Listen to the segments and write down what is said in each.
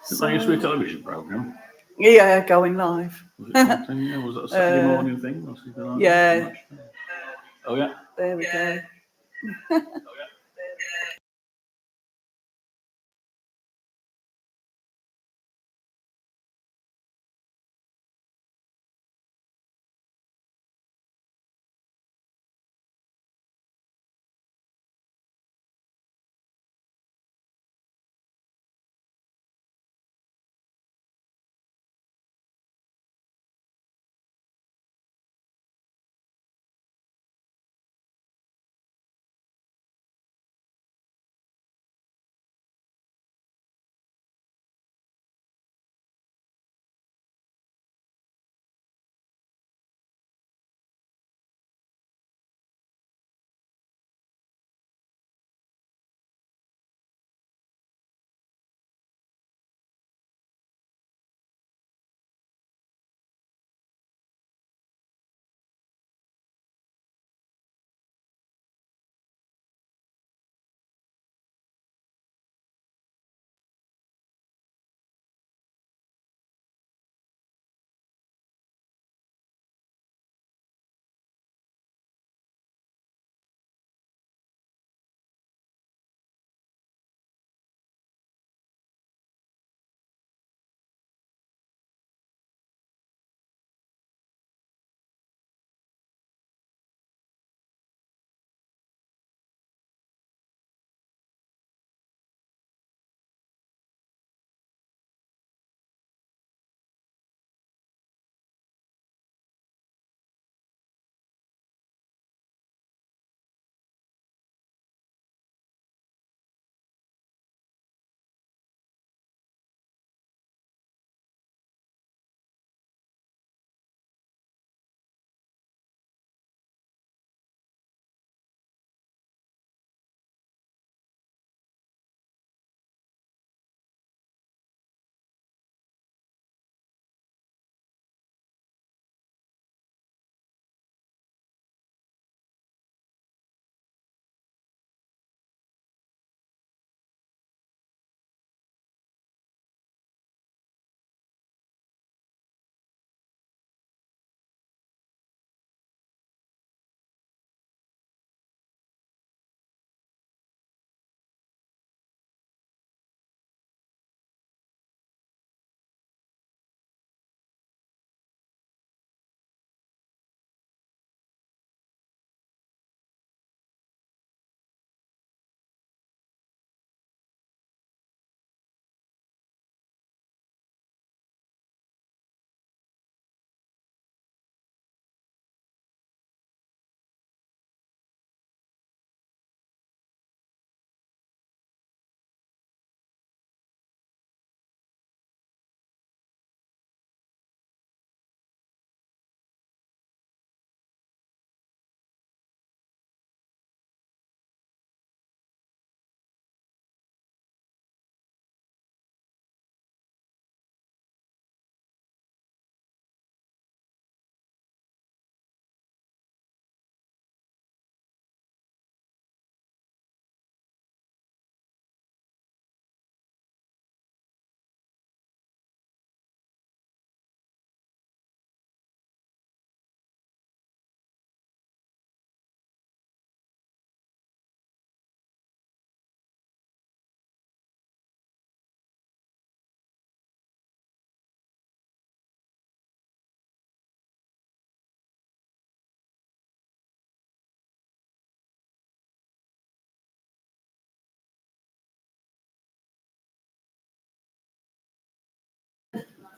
Did they used to be a television programme? Yeah, going live. Was it something? Yeah, was that a Saturday morning thing or something like yeah. that? Oh yeah. There we go.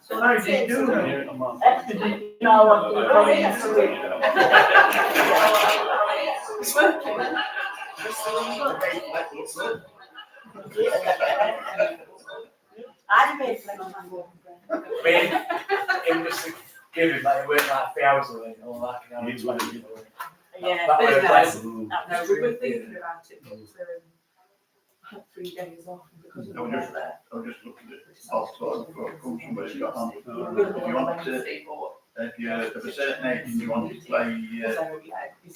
So how do you do it? No, I think going into it. It's working. I had a bit of on It was giving, like, it went like 3 hours away, all that, you know. It's what it is. Yeah, That but was no, pleasant. no, we were thinking about it, but I had 3 days off because of the weather. I'll just look at it. I'll start before it comes from where it's got on. If you're of a certain age and you want to play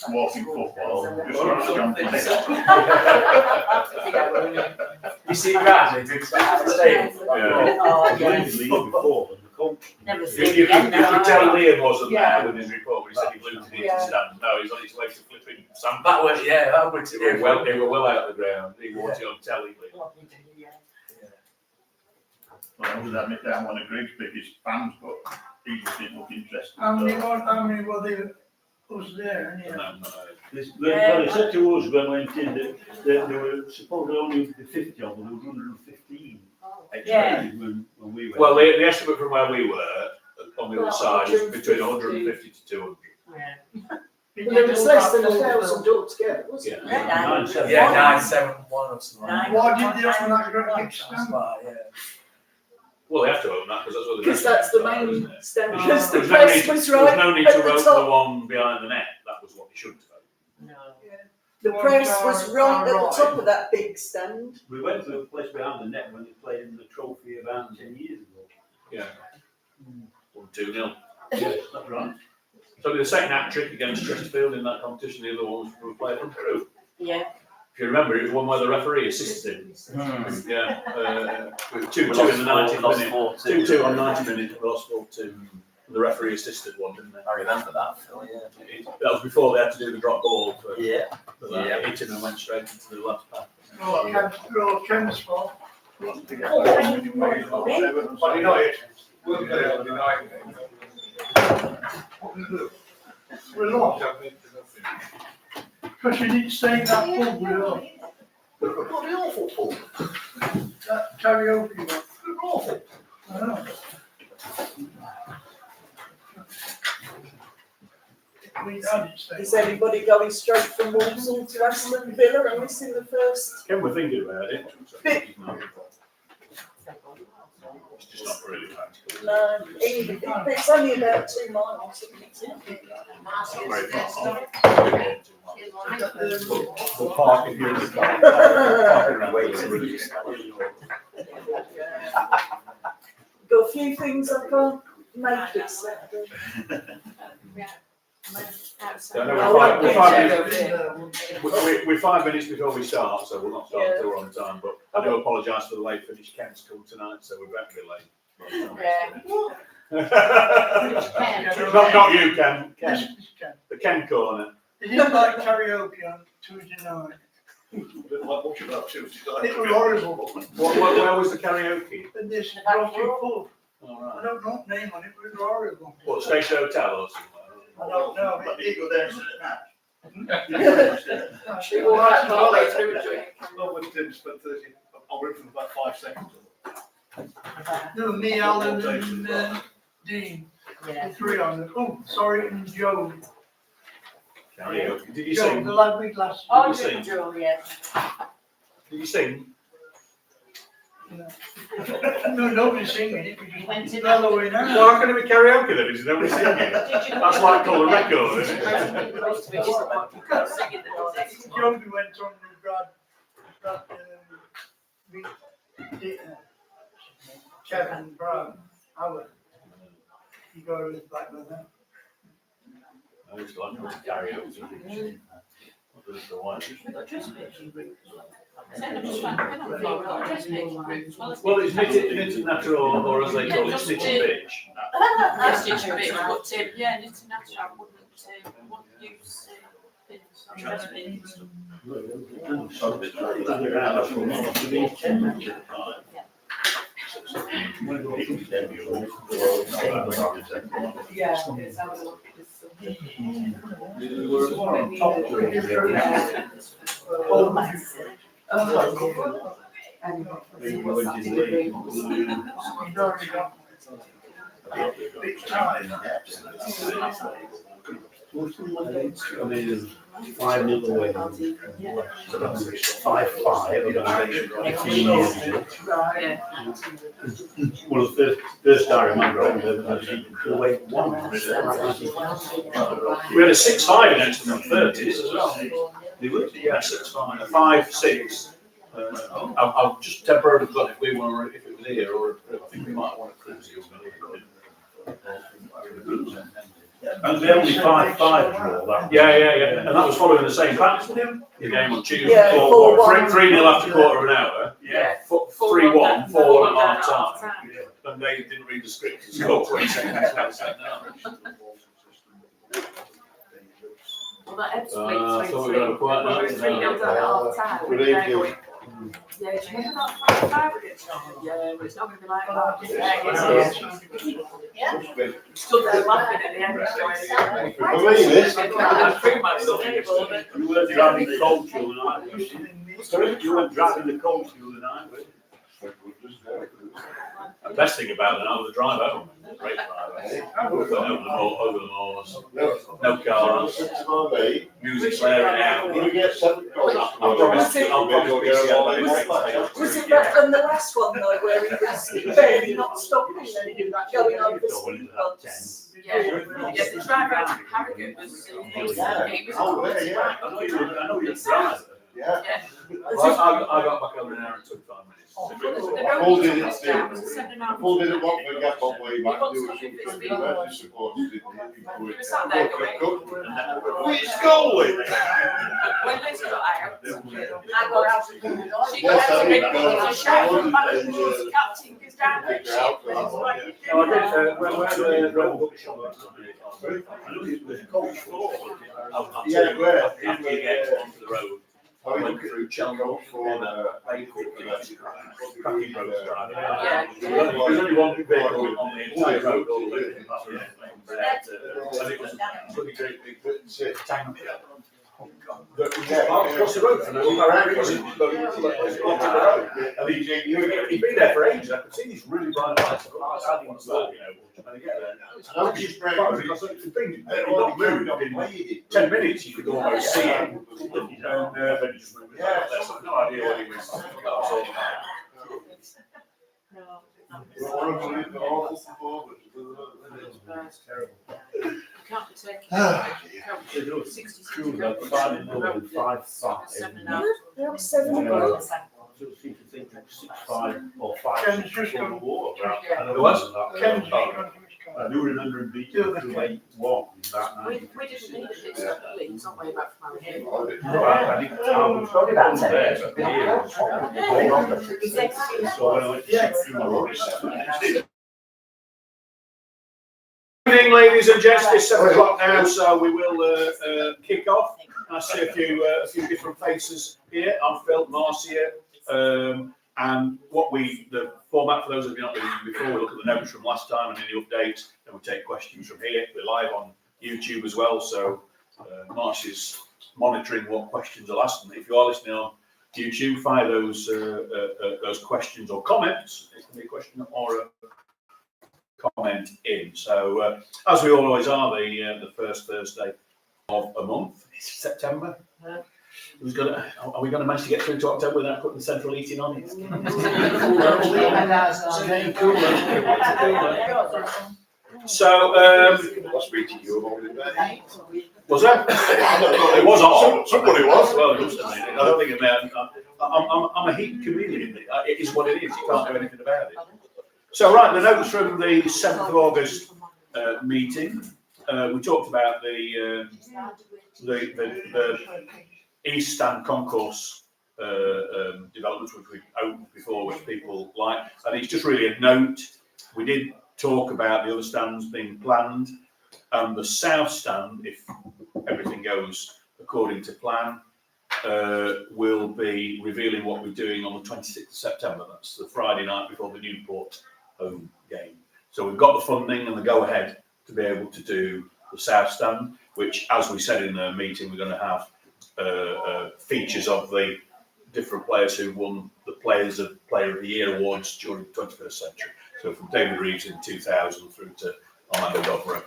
walking football, just watch John You see, gradually, it's like the stadium, Yeah. Oh, I yeah. believe Lee before, and the coach. Never You seen could again now. tell Liam wasn't Yeah. there with his report, he said he blew to the Yeah. stand. No, he's on his way to flipping sand. That was, yeah, that was They were well out of the ground. He wanted it on telly. Liam. Lovely to hear. Well, I was admit down one of Greg's biggest fans, but he just didn't look interested. How many were there was there? No, Yeah. no. Well, he said to us when we went in that there were supposedly only the 50 of them, there was 115 Yeah. expected when we went. Well, the estimate from where we were on the other side was between 150 to 200. Yeah. Well, There was less than 1,000 altogether, wasn't Yeah. there? Yeah, Nine, seven. Yeah, 971 or something. Why did they open that great big That's stand? right, yeah. Well, they have to own that because that's what the Because rest that's of the it is, main isn't it? stand, Oh. because the There was no need press to- was there was right no need at to the open the top. one behind the net. That was what they should have done. No. The press was right at the top of that big stand. We went to a place behind the net when they played in the trophy about 10 years ago. Yeah. 2-0. Yes, that's right. So the second hat trick against Chesterfield in that competition, the other one was from a player from Peru. Yeah. If you remember, it was one where the referee assisted him. Yeah, with 2-2 in the 90th minute. 2-2 on 90 minutes, we lost 4-2. The referee assisted one, didn't they? I remember that, Phil, yeah. That was before they had to do the drop ball for Yeah. that. Hit him and went straight into the last pass. Ken's fault. To get back in the way, Oh, like, 7 or But you know something. it. We'll play on the night. We lost. Because you didn't stay in that pub with us. What the awful fool. That karaoke one. Awful. I know. I didn't stay. Is everybody going straight from Walsall to Aston Villa and missing the first? Ken, we're thinking about it. It's just not really practical. No, it's only about 2 miles. Isn't it? Not very far. We'll park if you're in the car. Park around. Got a few things I can't make it Saturday. I know I we're won't get five you minutes- over there. we're 5 minutes before we start, so we'll not start Yeah. until we're on time, but I do apologise for the late finish. Ken's come tonight, so we're about to be late. Not you, Ken. Yes, Ken. it's Ken. The Ken corner. They didn't like karaoke on Tuesday night. Bit like watching that Tuesday night. It was horrible. Where was the karaoke? And this rocky pub, All I right. don't know the name on it, but it was horrible. What, Station Hotel or somewhere? I don't know. But you go there and sit at She All right, halfway through a drink. Not with Tim spent 30, I'll rip from about 5 seconds. No, me, Alan and Dean, Yeah. the 3 on it. Oh, sorry, and Joe. Karaoke. Did you Joe, sing? the lad with glasses. Oh, you sing? Julia. Did you sing? No, nobody's singing it, we Went just in bellowing Well, out. how can it be karaoke then? Is nobody singing? That's like called a record, isn't it? Joe went on with Brad, Kevin, Brad, Alan. He got his back with that. I used to like going to karaoke. What was the one? Well, it's knitted natural, or as they call it, stitch and bitch. That's just a bit, but yeah, and international, I wouldn't use pins, just pins. Yeah, it's how it looks. I mean, 5-0 away. So that's 5-5, 15 years ago. Right. One of the first I remember, away 1. We had a 6-5 against them in the 30s as well. They were. Yeah, 6-5, a 5-6. I've just temporarily got if we want, if it was here, or I think we might want to cruise here. And they only 5-5 draw that. Yeah, and that was following the same pattern. The game on Tuesday, Yeah, 4-1. 3-0 after quarter of an hour. Yeah. 3-1, 4-1 at half half time, and they didn't read the script and scored 20 seconds. So I said, no. Well, that Ed I thought we were going to quite Well, nice. 3-0 down at half time. Good and they're evening. going, yeah, do you remember that 5 against Scotland? Yeah, but it's not going to be like that. Yeah, stood there laughing at the end. Believe this? Pretty much sustainable, isn't it? You were driving the coach the other night. You were driving the coach the other night. The best thing about it now was the drive home. Great drive home. Over the moors, no cars, music blaring out. We get 7 goals. I'll promise Was it better than the last one though, where he was barely not stopping and going over the speed bumps? Yeah, the driver out of Harrogate was, he was Oh, yeah, yeah. I know you're driving. Yeah. I got back over an hour and 25 minutes. Pulled in at Watford, got one way back, there was something the supporters didn't sat there going, Which goal with it? when Liz got out, I got out of the door. she got out to make a shout from back to the captain goes down the ship. No, I did, when the road bookshop was I knew it was coach for. I'll tell you what, after you get onto the road, I went through Chelmsford and cracking roads driving. Yeah. There's only one vehicle on the entire road all the way to and it was a pretty great big tank. That was across the road from he'd been there for ages. I could see these really bright lights. And they get there. Because it's been not moved in 10 minutes. You could almost see him. And then he just moved. I have no idea what he was. That was all Can't be taken. True, like 5 and 5, 5. There was 7 goals. So it seems to think 6, 5 or 5. There was? I do remember him beating 2-8-1 that night. We didn't need a bit of the leagues on way back from Harrogate. No, I think I was probably about 10 years. So when I went to Chesterfield, Good evening, ladies and gents. It's 7 o'clock now, so we will kick off. I see a few different faces here. I'm Phil, Marcia, and the format for those of you not been before, we look at the notes from last time and any updates, then we take questions from here. We're live on YouTube as well, so Marcia's monitoring what questions are asked. And if you are listening on YouTube, fire those questions or comments. It can be a question or a comment in. So as we always are, the first Thursday of a month, it's September. Are we going to manage to get through to October without putting the central heating on it? So, was that? It was on. Somebody was. Well, it must have been. I don't think it meant. I'm a heat chameleon. It is what it is. You can't do anything about it. So, right, the notes from the 7th of August meeting. We talked about the East Stand concourse developments, which we've opened before, which people like. And it's just really a note. We did talk about the other stands being planned, and the South Stand, if everything goes according to plan, will be revealing what we're doing on the 26th of September. That's the Friday night before the Newport home game. So we've got the funding and the go-ahead to be able to do the South Stand, which, as we said in the meeting, we're going to have features of the different players who won the Player of the Year awards during the 21st century. So from David Reeves in 2000 through to Armando Dobra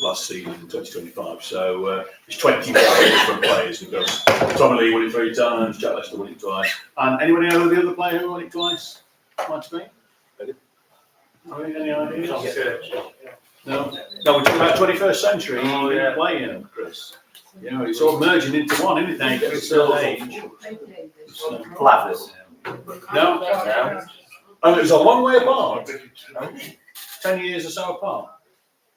last season in 2025. So it's 25 different players, because Tommy Lee won it 3 times, Jack Lester won it twice. And anybody know the other player who won it twice? Might have been? Any ideas? No, we're talking about 21st century playing, Chris. You know, it's all merging into one, isn't it? Now you get to a certain age. Flappers. No. And it was a long way apart. 10 years or so apart.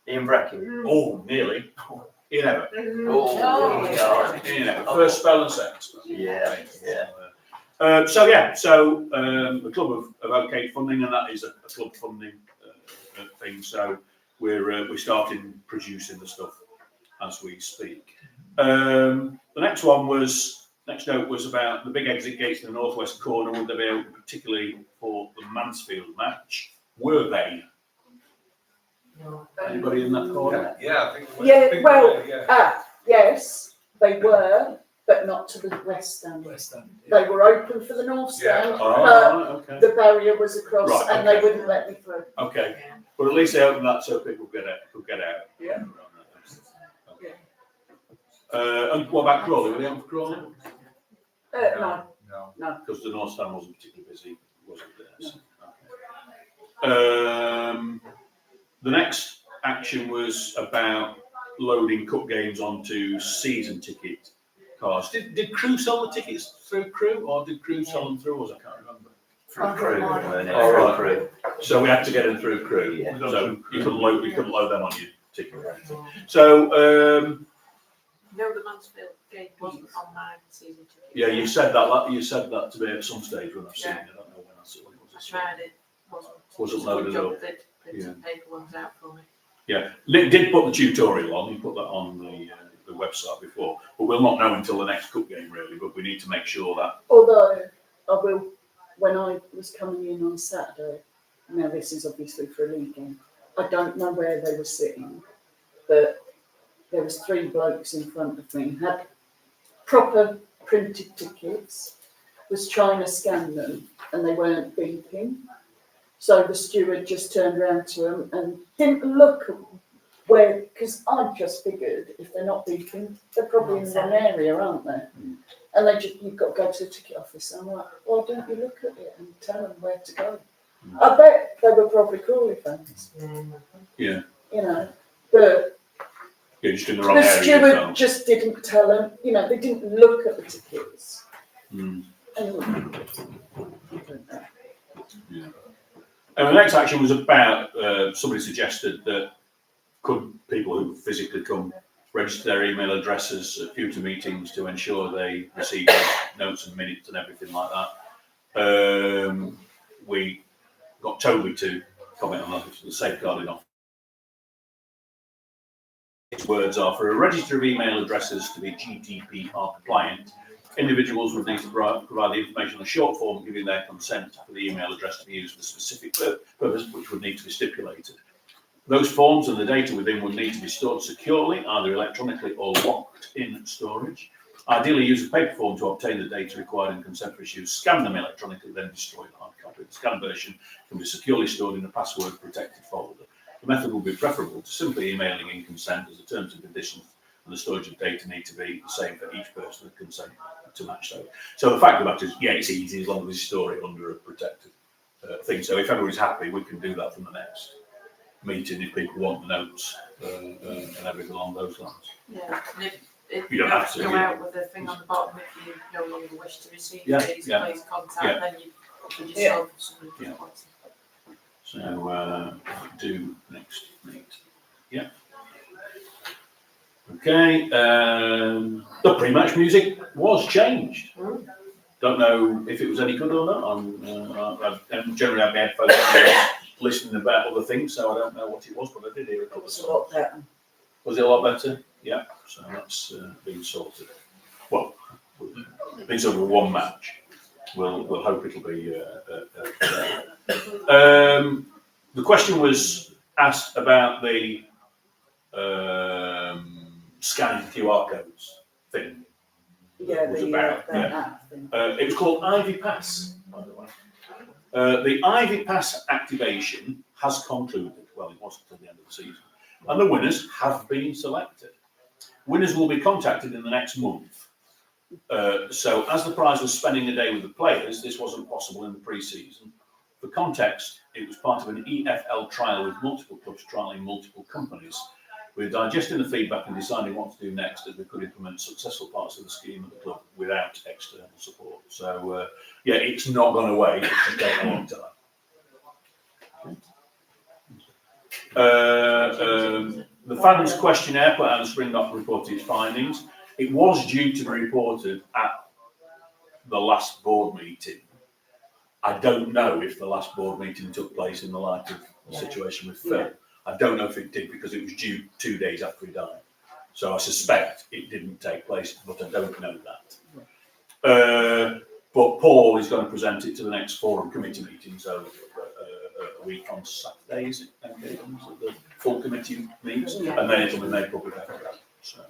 Ian Bracken. Oh, nearly. You never. Oh, God. You never. First spell and second spell. Yeah. The club have okayed funding, and that is a club funding thing. So we're starting producing the stuff as we speak. The next note was about the big exit gates in the northwest corner. Would they be open particularly for the Mansfield match? Were they? Anybody in that corner? Yeah, I think. Yeah, well, yes, they were, but not to the west stand. They were open for the north stand, but Okay. the barrier was across Right, and okay. they wouldn't let me through. Okay. But at least they opened that so people could get out. Yeah. Okay. And what about Crawley? Were they open for Crawley? No, No. Because the north stand wasn't particularly busy, was it? There? So, okay. The next action was about loading cup games onto season ticket cards. Did Crew sell the tickets through Crew, or did Crew sell them through us? I can't remember. Through Crew. All right. So we had to get them through Crew. Yeah. So you couldn't load them on your ticket. So No, the Mansfield game wasn't on my season ticket. yeah, you said that to me at some stage when I've seen it. I don't know when I saw it. I tried it, Wasn't loaded up. They printed paper ones out for me. Yeah, Nick did put the tutorial on. He put that on the website before, but we'll not know until the next cup game really. But we need to make sure that. although I will, when I was coming in on Saturday, now this is obviously for a league game, I don't know where they were sitting, but there was 3 blokes in front of me, had proper printed tickets, was trying to scan them and they weren't beeping. So the steward just turned around to them and didn't look at where, because I just figured if they're not beeping, they're probably in the wrong area, aren't they? And they just, you've got to go to the ticket office. And I'm like, well, don't you look at it and tell them where to go? I bet they were probably Crawley fans. Yeah. You know, but Yeah, just in the wrong the area. steward just didn't tell them, you know, they didn't look at the tickets. Mm. Anyway, I don't know. Yeah. And the next action was about somebody suggested that could people who physically come register their email addresses at future meetings to ensure they receive notes and minutes and everything like that. We got Toby to comment on that, which is the safeguarding officer. His words are, for a register of email addresses to be GDPR compliant, individuals would need to provide the information on a short form giving their consent for the email address to be used for a specific purpose, which would need to be stipulated. Those forms and the data within would need to be stored securely, either electronically or locked in storage. Ideally, use a paper form to obtain the data required in consent for issues, scan them electronically, then destroy the hard copy. The scanned version can be securely stored in a password-protected folder. The method will be preferable to simply emailing in consent, as the terms and conditions and the storage of data need to be the same for each person that consent to match those. So the fact of the matter is, yeah, it's easy as long as you store it under a protected thing. So if everybody's happy, we can do that from the next meeting if people want the notes and everything along those lines. Yeah, and if You don't have to, go yeah. out with a thing on the bottom, if you no longer wish to receive Yeah, these, yeah. please contact, Yeah. then you just Yeah. hope somebody Yeah. just wants it. So do next meet. Yeah. Okay. The pre-match music was changed. Don't know if it was any good or not. Generally I've had folks listening about other things, so I don't know what it was, but I did hear a couple of It's a lot songs. better. Was it a lot better? Yeah. So that's been sorted. Well, it's over one match. We'll hope it'll be. The question was asked about the scanning QR codes thing. Yeah, Was the about, that app thing. It was called Ivy Pass, by the way. The Ivy Pass activation has concluded. Well, it wasn't until the end of the season. And the winners have been selected. Winners will be contacted in the next month. So as the prize was spending a day with the players, this wasn't possible in the pre-season. For context, it was part of an EFL trial with multiple clubs trialling multiple companies. We're digesting the feedback and deciding what to do next, as we could implement successful parts of the scheme at the club without external support. So, yeah, it's not gone away. It's just taken a long time. The fans questionnaire put out in Springbok reported its findings. It was due to be reported at the last board meeting, I don't know if the last board meeting took place in the light of the situation with Phil. I don't know if it did because it was due 2 days after he died. So I suspect it didn't take place, but I don't know that. But Paul is going to present it to the next forum committee meeting, so a week on Saturday, is it? Okay, so the full committee meets, and then it'll be made public after that. So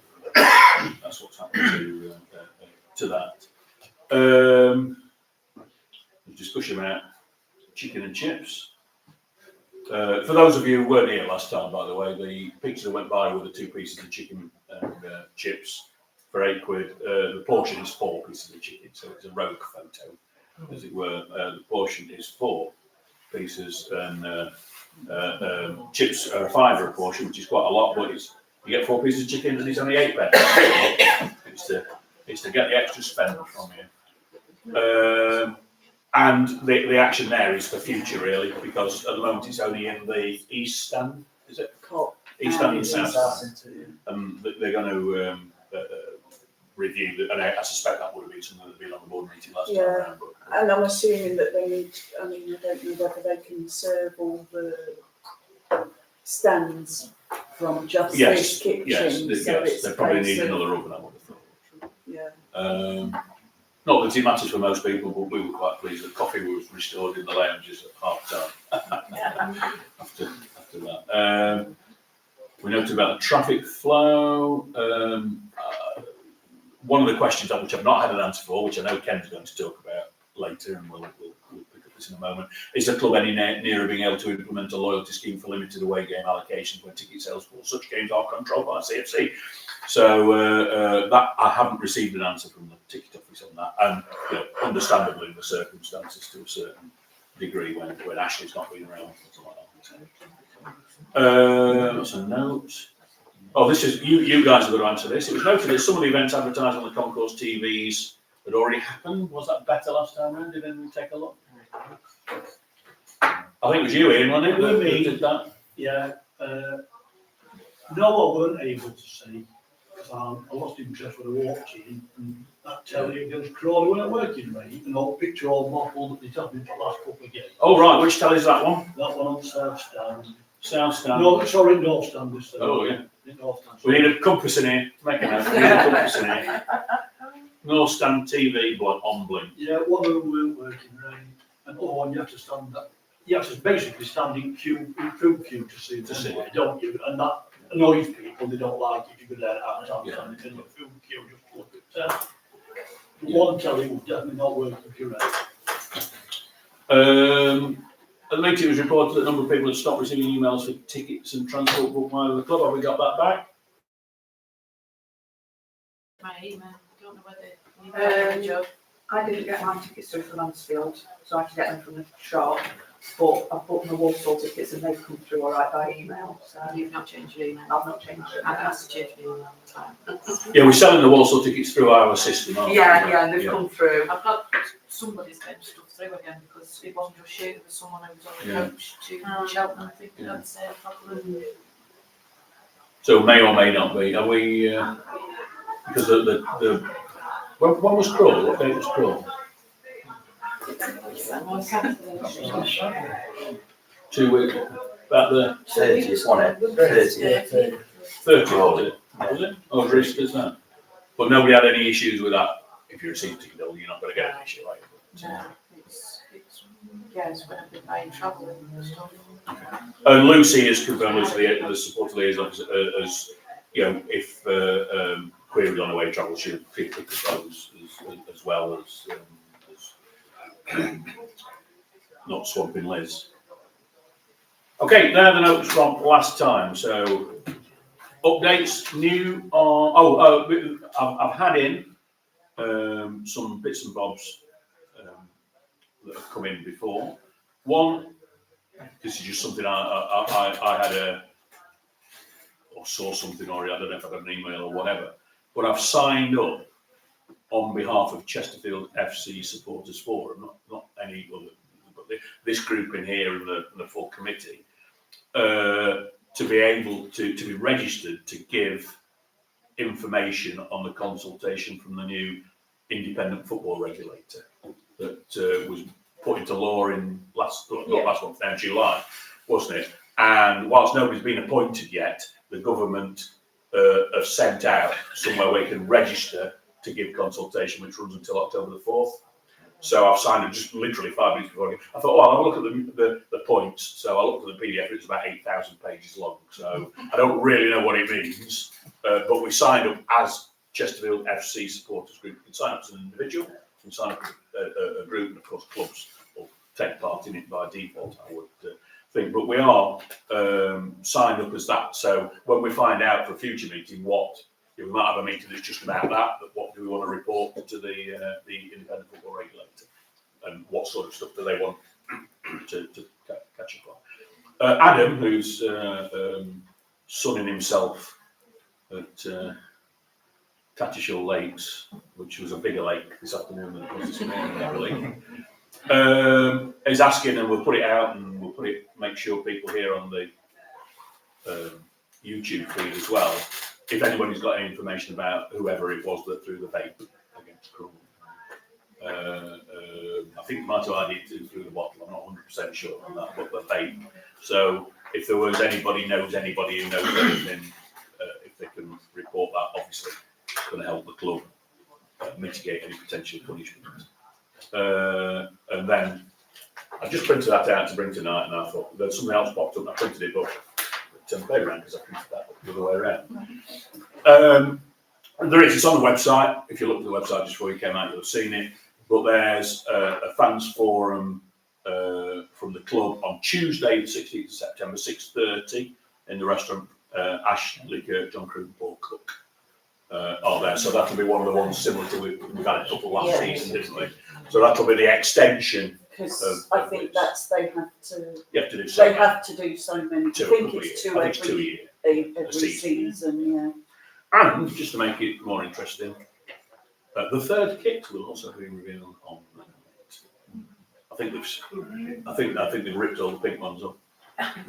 that's what's happened to that. Discussion about chicken and chips. For those of you who weren't here last time, by the way, the picture that went by were the 2 pieces of chicken and chips for £8. The portion is 4 pieces of chicken, so it's a rogue photo, as it were. The portion is 4 pieces, and chips are a £5 a portion, which is quite a lot, but you get 4 pieces of chicken and it's only £8. It's to get the extra spend from you. And the action there is for future, really, because at the moment it's only in the East Stand, is it? East Stand and South Stand. And they're going to review that, and I suspect that would have been something that had been on the board meeting last time around. But, and I'm assuming that they need, I mean, I don't know whether they can serve all the stands from just this kitchen. Yes, they probably need another oven, I would have thought. Yeah. Not that it matters for most people, but we were quite pleased that coffee was restored in the lounges at half time after that. We noted about the traffic flow. One of the questions which I've not had an answer for, which I know Ken's going to talk about later, and we'll pick up this in a moment, is the club any nearer being able to implement a loyalty scheme for limited away game allocations when ticket sales for such games are controlled by CFC? So that I haven't received an answer from the ticket office on that, and understandably in the circumstances to a certain degree when Ashley's not been around, something like that. That's a note. Oh, this is you guys are going to answer this. It was noted that some of the events advertised on the concourse TVs had already happened. Was that better last time around? Did anyone take a look? I think it was you, Ian, wasn't it? With me. Did that? Yeah. No, I weren't able to see. I lost interest when I walked in, and that telly against Crawley weren't working right, and all picture all muffled that it's happened for the last couple of games. Oh, right, which telly's that one? That one on South Stand. South Stand. No, sorry, North Stand. This Oh, yeah. North Stand. We need a compass in here, to make a note. We need a compass in here. North Stand TV on blink. Yeah, one of them weren't working right, and other one you have to stand up. You have to basically stand in food queue to see it, don't you? And that annoys people, they don't like it if you go there at time standing in the food queue just to look at one telly was definitely not working correct. At the meeting it was reported that a number of people had stopped receiving emails for tickets and transport booked via the club. Have we got that back? My email, I don't know whether you job. I didn't get my tickets through from Mansfield, so I had to get them from the shop. But I've booked my Walsall tickets and they've come through all right by email. So You've not changed your email. I've not changed it. I've asked you to change my email. Yeah, we're selling the Walsall tickets through our system, aren't we? Yeah, they've come through. I've got somebody's getting stuff through again because it wasn't just you, there was someone who was on the coach to Cheltenham, I think, had the same problem. So may or may not be. Are we? Because when was Crawl? What date was Crawl? 2 weeks. About the 30th, wasn't it? 30th, was it? Was it? Oh, Easter's that. But nobody had any issues with that. If you receive a ticket, you're not going to get an issue, right? No, it's when I've been buying travel and stuff. And Lucy has confirmed, Lucy, the support liaison, as you know, if queried on away travel, she'll pick up those as well as not swamping Liz. Okay, there are the notes from last time. So updates, new on. I've had in some bits and bobs that have come in before. One, this is just something I had or saw something, or I don't know if I got an email or whatever, but I've signed up on behalf of Chesterfield FC Supporters Forum, not any other, but this group in here and the full committee, to be able to be registered to give information on the consultation from the new independent football regulator that was put into law in not Yeah. last month, now July, wasn't it? And whilst nobody's been appointed yet, the government have sent out somewhere where you can register to give consultation, which runs until October the 4th. So I've signed it just literally 5 minutes before. I thought, well, I'll look at the points. So I looked at the PDF, it's about 8,000 pages long. So I don't really know what it means, but we signed up as Chesterfield FC Supporters Group. You can sign up as an individual, you can sign up as a group, and of course clubs will take part in it by default, I would think. But we are signed up as that. So when we find out for a future meeting we might have a meeting that's just about that, but what do we want to report to the independent football regulator, and what sort of stuff do they want to catch up on? Adam, who's sunning himself at Tattershall Lakes, which was a bigger lake this afternoon than it was this morning, I believe, is asking, and we'll put it out, and we'll make sure people here on the YouTube feed as well, if anybody's got any information about whoever it was that threw the vape against Crum. I think it might have ID'd who threw the bottle, I'm not 100% sure on that, but the vape. So if there was anybody who knows anything, if they can report that, obviously it's going to help the club mitigate any potential punishment. And then I just printed that out to bring tonight, and I thought there's something else popped up, and I printed it, but turn the page around because I printed that the other way around. It's on the website. If you look at the website just before you came out, you'll have seen it. But there's a fans forum from the club on Tuesday, the 16th of September, 6:30 in the restaurant. Ashley Kirk, John Crew, and Paul Cook are there. So that'll be one of the ones similar to we've had a couple last season, didn't we? So that'll be the extension. Because I think they have to do so many. I think it's two every season, yeah. And just to make it more interesting, the third kit will also be revealed on. I think they've ripped all the pink ones up.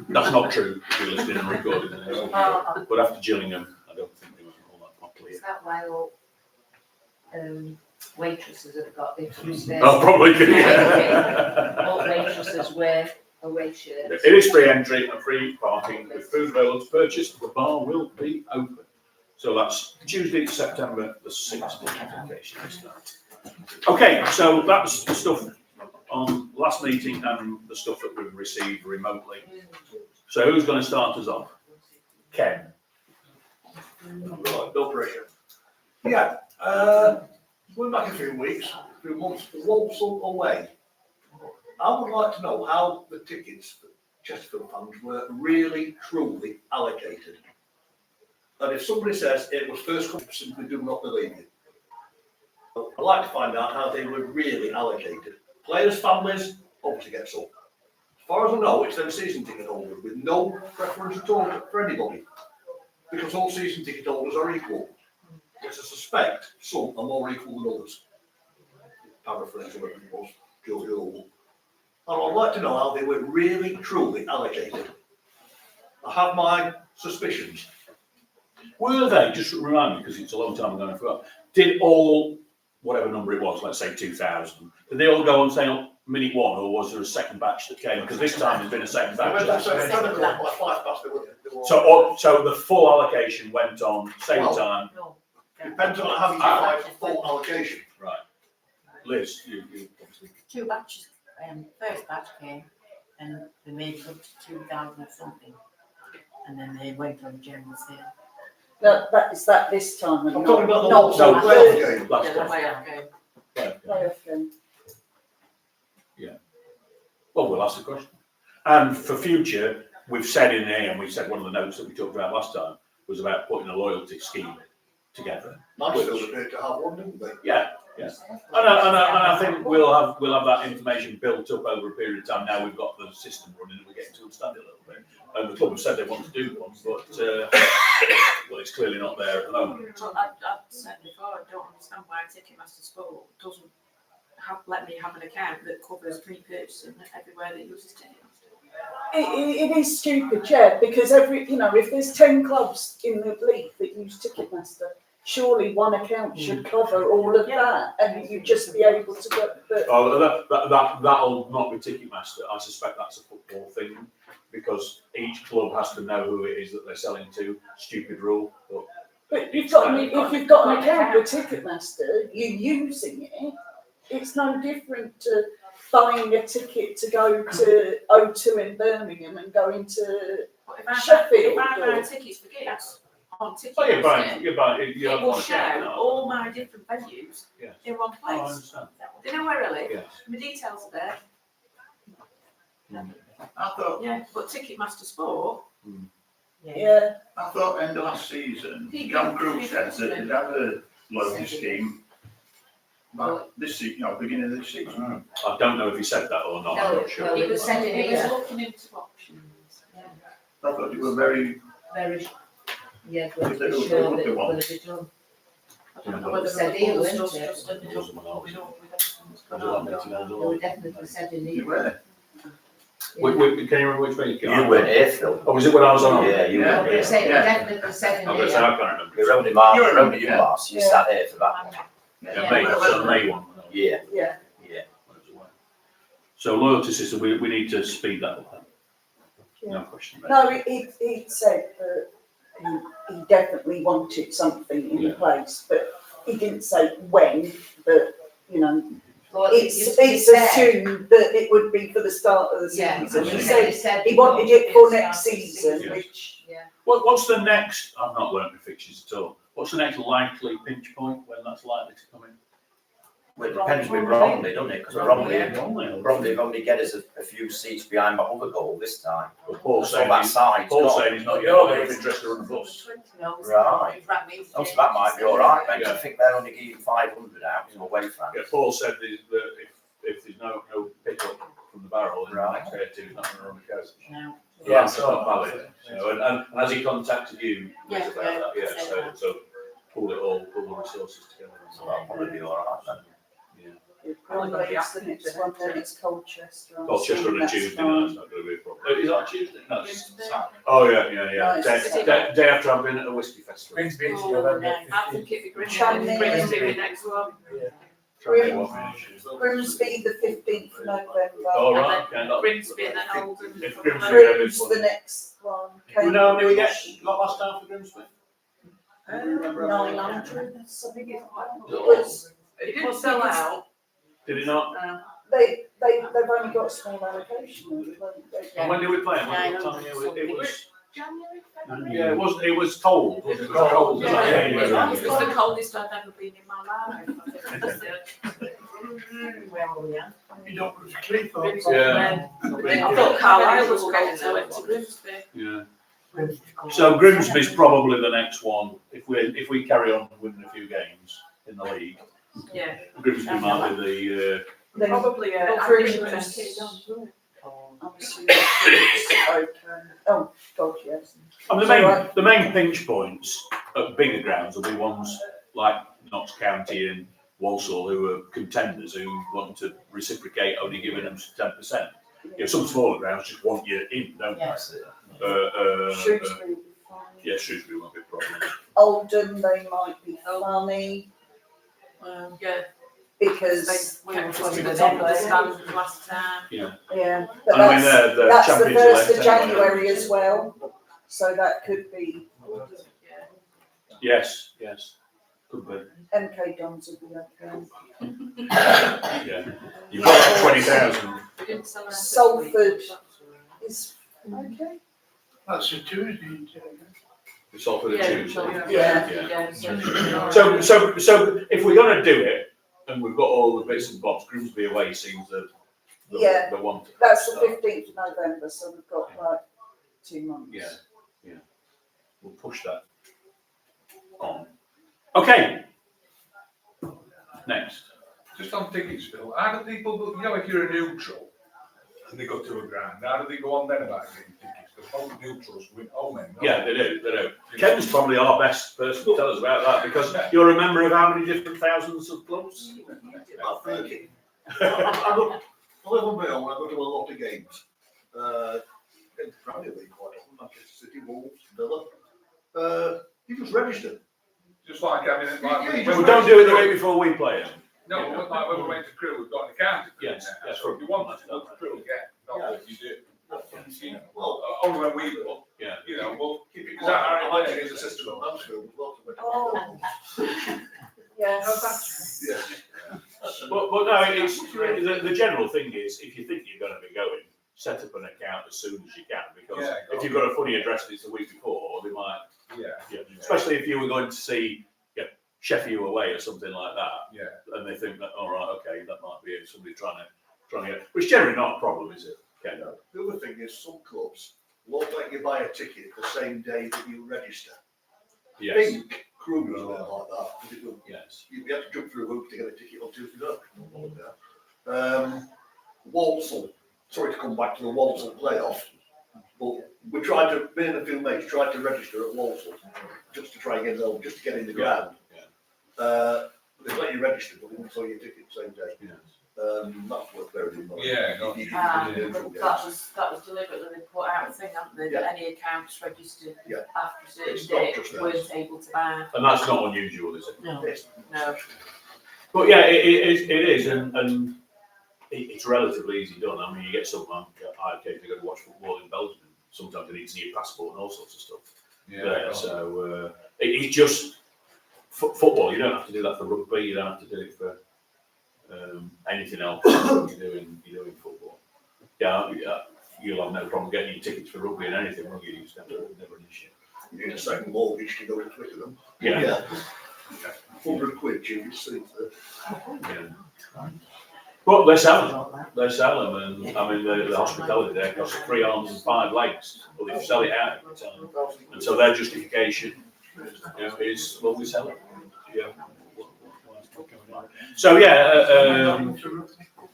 That's not true if you're listening and recording. But after Gillingham, I don't think they were all that popular. Is that why all waitresses have got different shirts? Oh, probably. Yeah. All waitresses wear away shirts. It is free entry and free parking with food available to purchase. The bar will be open. So that's Tuesday, September the 6th. In case you missed that. Okay, so that's the stuff on last meeting and the stuff that we've received remotely. So who's going to start us off? Ken. Right, no pressure. Yeah, going back a few months, Walsall away. I would like to know how the tickets for Chesterfield fans were really, truly allocated. And if somebody says it was first come, simply do not believe it. I'd like to find out how they were really allocated. Players' families obviously get some. As far as I know, it's them season ticket holders with no preference at all for anybody. Because all season ticket holders are equal. Which I suspect some are more equal than others. Paraphrasing what it was, Joe Hill. And I'd like to know how they were really, truly allocated. I have my suspicions. Were they, just remind me, because it's a long time ago, I forgot, did all, whatever number it was, let's say 2,000, did they all go on sale minute one, or was there a second batch that came? Because this time there's been a second batch. So the full allocation went on same time. No. Depends on how you define full allocation. Right. Liz, you obviously. 2 batches. First batch came and they made it up to 2,000 something, and then they went on general sale. Is that this time? I'm talking about the not Walsall playoff game. Last Yeah, time. playoff game. Well, we'll ask the question. And for future, we've said in there, and we said one of the notes that we talked about last time was about putting a loyalty scheme together. Mansfield appeared to have one, didn't they? Yeah. And I think we'll have that information built up over a period of time. Now we've got the system running and we're getting to understand it a little bit. And the club have said they want to do one, but well, it's clearly not there at the moment. Well, I've said before, I don't understand why Ticketmaster Sport doesn't let me have an account that covers pre-purchasing everywhere that uses Ticketmaster. It is stupid, yeah, because if there's 10 clubs in the league that use Ticketmaster, surely one account should cover all of that, and you just be able to go, but Oh, that'll not be Ticketmaster. I suspect that's a football thing because each club has to know who it is that they're selling to. Stupid rule, but if you've got an account with Ticketmaster, you're using it, it's no different to buying a ticket to go to O2 in Birmingham and going to But if I Sheffield buy or- tickets for gigs on ticket, oh, you're buying. You it have will one account, show no. all my different venues Yes. in one Oh, I place. understand. Do you know where I live? Yes. My details are there. I thought, Yeah, but Ticketmaster Sport, yeah. I thought end of last season, John Crew said that they'd have a loyalty scheme. But this season, beginning of this season. I don't know if he said that or not. I'm not sure. he was sending he was it. looking into options. I thought you were very, Very, yeah, If but they do, sure what that they it want. will be done. I don't know whether Said the here, full weren't stuff's it? just ended up what we don't with everything that's I gone don't on. know, it's They were definitely said in you it. were. Can you remember which way you You weren't here, Phil. Oh, was it when I was on? Yeah, you Yeah. weren't They here. said, Yeah. definitely said in I'm going to say, it. I can't remember. You're only Mark, You you're only you, yeah. Mars. You Yeah. sat here for that. Yeah, May, so May one. Yeah, Yeah, yeah. So loyalty system, we need to speed that up. No question. no, he said that he definitely wanted something in Yeah. place, but he didn't say when, but, Well, it's you said- assumed that it would be for the start of the Yeah, season. he He said said he wanted it for next season, Yeah. which, Yeah. What's the next, I've not learned the fixtures at all, what's the next likely pinch point when that's likely to come in? Well, it depends with Bromley, doesn't it? Because Bromley have only get us a few seats behind my other goal this time. But Paul's So that side. Paul's saying he's not interested to run the bus. Right. Oh, so that might be all right, then. 'Cause I think they're only giving 500 out to away fans. Yeah, Paul said that if there's no pickup from the barrel, then the Right. next day or two, he's not going to run the coach. No. Yeah, that's not valid. And has he contacted you Yeah, about that? yeah, Yeah, said so pull the resources together. So that'll probably be all right then. Bromley's the next one, then it's Colchester. I'm Colchester on assuming a that's Tuesday, fine. no, that's not going to be a problem. Is that Tuesday? No, it's Grimsby. oh, yeah. Right, Day after I've been at a whiskey festival. Grimsby is Oh, November I think it'd be Grimsby, Channing. Grimsby the next one. Grimsby, the 15th of November. Oh, right, okay. that- Grimsby and then Oldham. If Grimsby- Grim's the next one. Do you know how many we got last time for Grimsby? 900, something. It's quite a It lot. was, It didn't sell out. Did it not? they've only got a small allocation. And when did we play? When Yeah, did we play? It was. January, Yeah, it was cold. It was cold. cold. Yeah, Yeah. it was the coldest I've ever been in my life. Where are we at? You don't go to Clifford. Yeah. I thought Carlisle was cold, so I went to Grimsby. Yeah. So Grimsby's probably the next one, if we carry on winning a few games in the league. Yeah. Grimsby might be the, Then Probably a Cruise. I'm assuming it's okay. Oh, God, yes. I mean, the main pinch points at bigger grounds will be ones like Notts County and Walsall, who are contenders, who want to reciprocate only giving them 10%. Some smaller grounds just want you in, don't they? Yes. Shrewsbury will be fine. Yeah, Shrewsbury won't be a problem. Oldham, they might be funny Yeah, because, we were supposed to be top of the stand last time. yeah, but And I mean, that's, the that's the champions first elect of anyway. January as well. So that could be, Yeah. Yes, could be. MK Dons will be okay. Yeah, you've got 20,000. We didn't sell out. Salford is okay. That's a Tuesday. It's all for the Yeah, Tuesday. yeah. So if we're going to do it, and we've got all the bits and bobs, Grimsby away seems the Yeah. one. That's the 15th of November, so we've got like 2 months. Yeah. We'll push that on. Okay. Next. Just on tickets, Phil, how do people, if you're a neutral and they go to a ground, how do they go on then about getting tickets? Because most neutrals win home end. Yeah, they do. Ken's probably our best person to tell us about that because you're a member of how many different thousands of clubs? About 30. I live on my own, I go to a lot of games. In the Premier League quite often, Manchester City, Wolves, Villa. You just register. Just like having it like. Well, don't do it the week before we play them. No, but like when we went to Crewe, we've got an account. Yes, yes. So if you want to go to Crewe, not what you do. You know, well, only when we go, Yeah. you know, well, Keep it is that our quiet. idea, is a system of Mansfield, lots of it. Oh. Yes. Yeah. But no, it's, the general thing is, if you think you're going to be going, set up an account as soon as you can, because Yeah, if you've got a funny address that's the week before, they might, yeah, especially if you were going to see Sheffield away or something like that, yeah. and they think that, all right, okay, that might be somebody trying to get, which is generally not a problem, is it? Okay, no. The other thing is some clubs won't let you buy a ticket the same day that you register. I Yes, think Crewe was there like that, because it was, yes. you have to jump through a hoop to get a ticket on Tuesday night. Walsall, sorry to come back to the Walsall playoff, but we tried to, me and a few mates tried to register at Walsall, just to try and get home, just to get in the ground. They let you register, but they won't sell you a ticket the same day. Yes. That's worth bearing in mind. Yeah, no. That was deliberately put out a thing, haven't they, that any accounts registered Yeah. after a certain It's not date just weren't theirs. able to buy. And that's not unusual, is it? No. Yes. No. But yeah, it is, and it's relatively easy done. I mean, you get someone, I occasionally go to watch football in Belgium, and sometimes they need to see your passport and all sorts of stuff. Yeah. So it's just football. You don't have to do that for rugby. You don't have to do it for anything else you're doing football. Yeah, you'll have no problem getting your tickets for rugby and anything, won't you? It's never an issue. You need a second mortgage to go to Twickenham. Yeah. 100 quid, you can see that. Yeah. But they sell them, and I mean the hospitality there costs 3 arms and 5 legs. Well, they sell it out every time, and so their justification, is well, we sell it. Yeah. So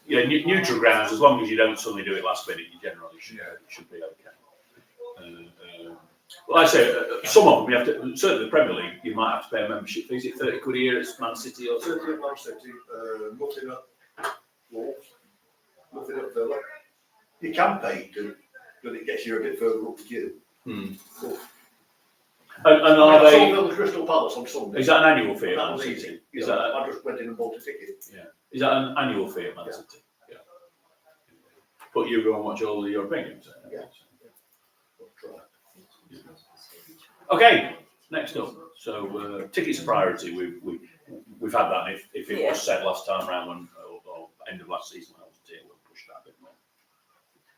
neutral grounds. As long as you don't suddenly do it last minute, you generally should be okay. Well, I say some of them you have to. Certainly the Premier League, you might have to pay a membership fee. Is it 30 quid a year at Man City or something? 30 at Man City, nothing at Wolves, nothing at Villa. You can pay to, but it gets you a bit further up the queue. And are I saw they? Villa Crystal Palace on Sunday. Is that an annual fee at That Man was City? easy. Is that I just went in and bought a ticket. is that an annual fee at Man City? Yeah. But you go and watch all the European games. Yeah. Okay, next up. So tickets are priority. We've had that. And if it was said last time round when or end of last season when I was here, we'll push that a bit more.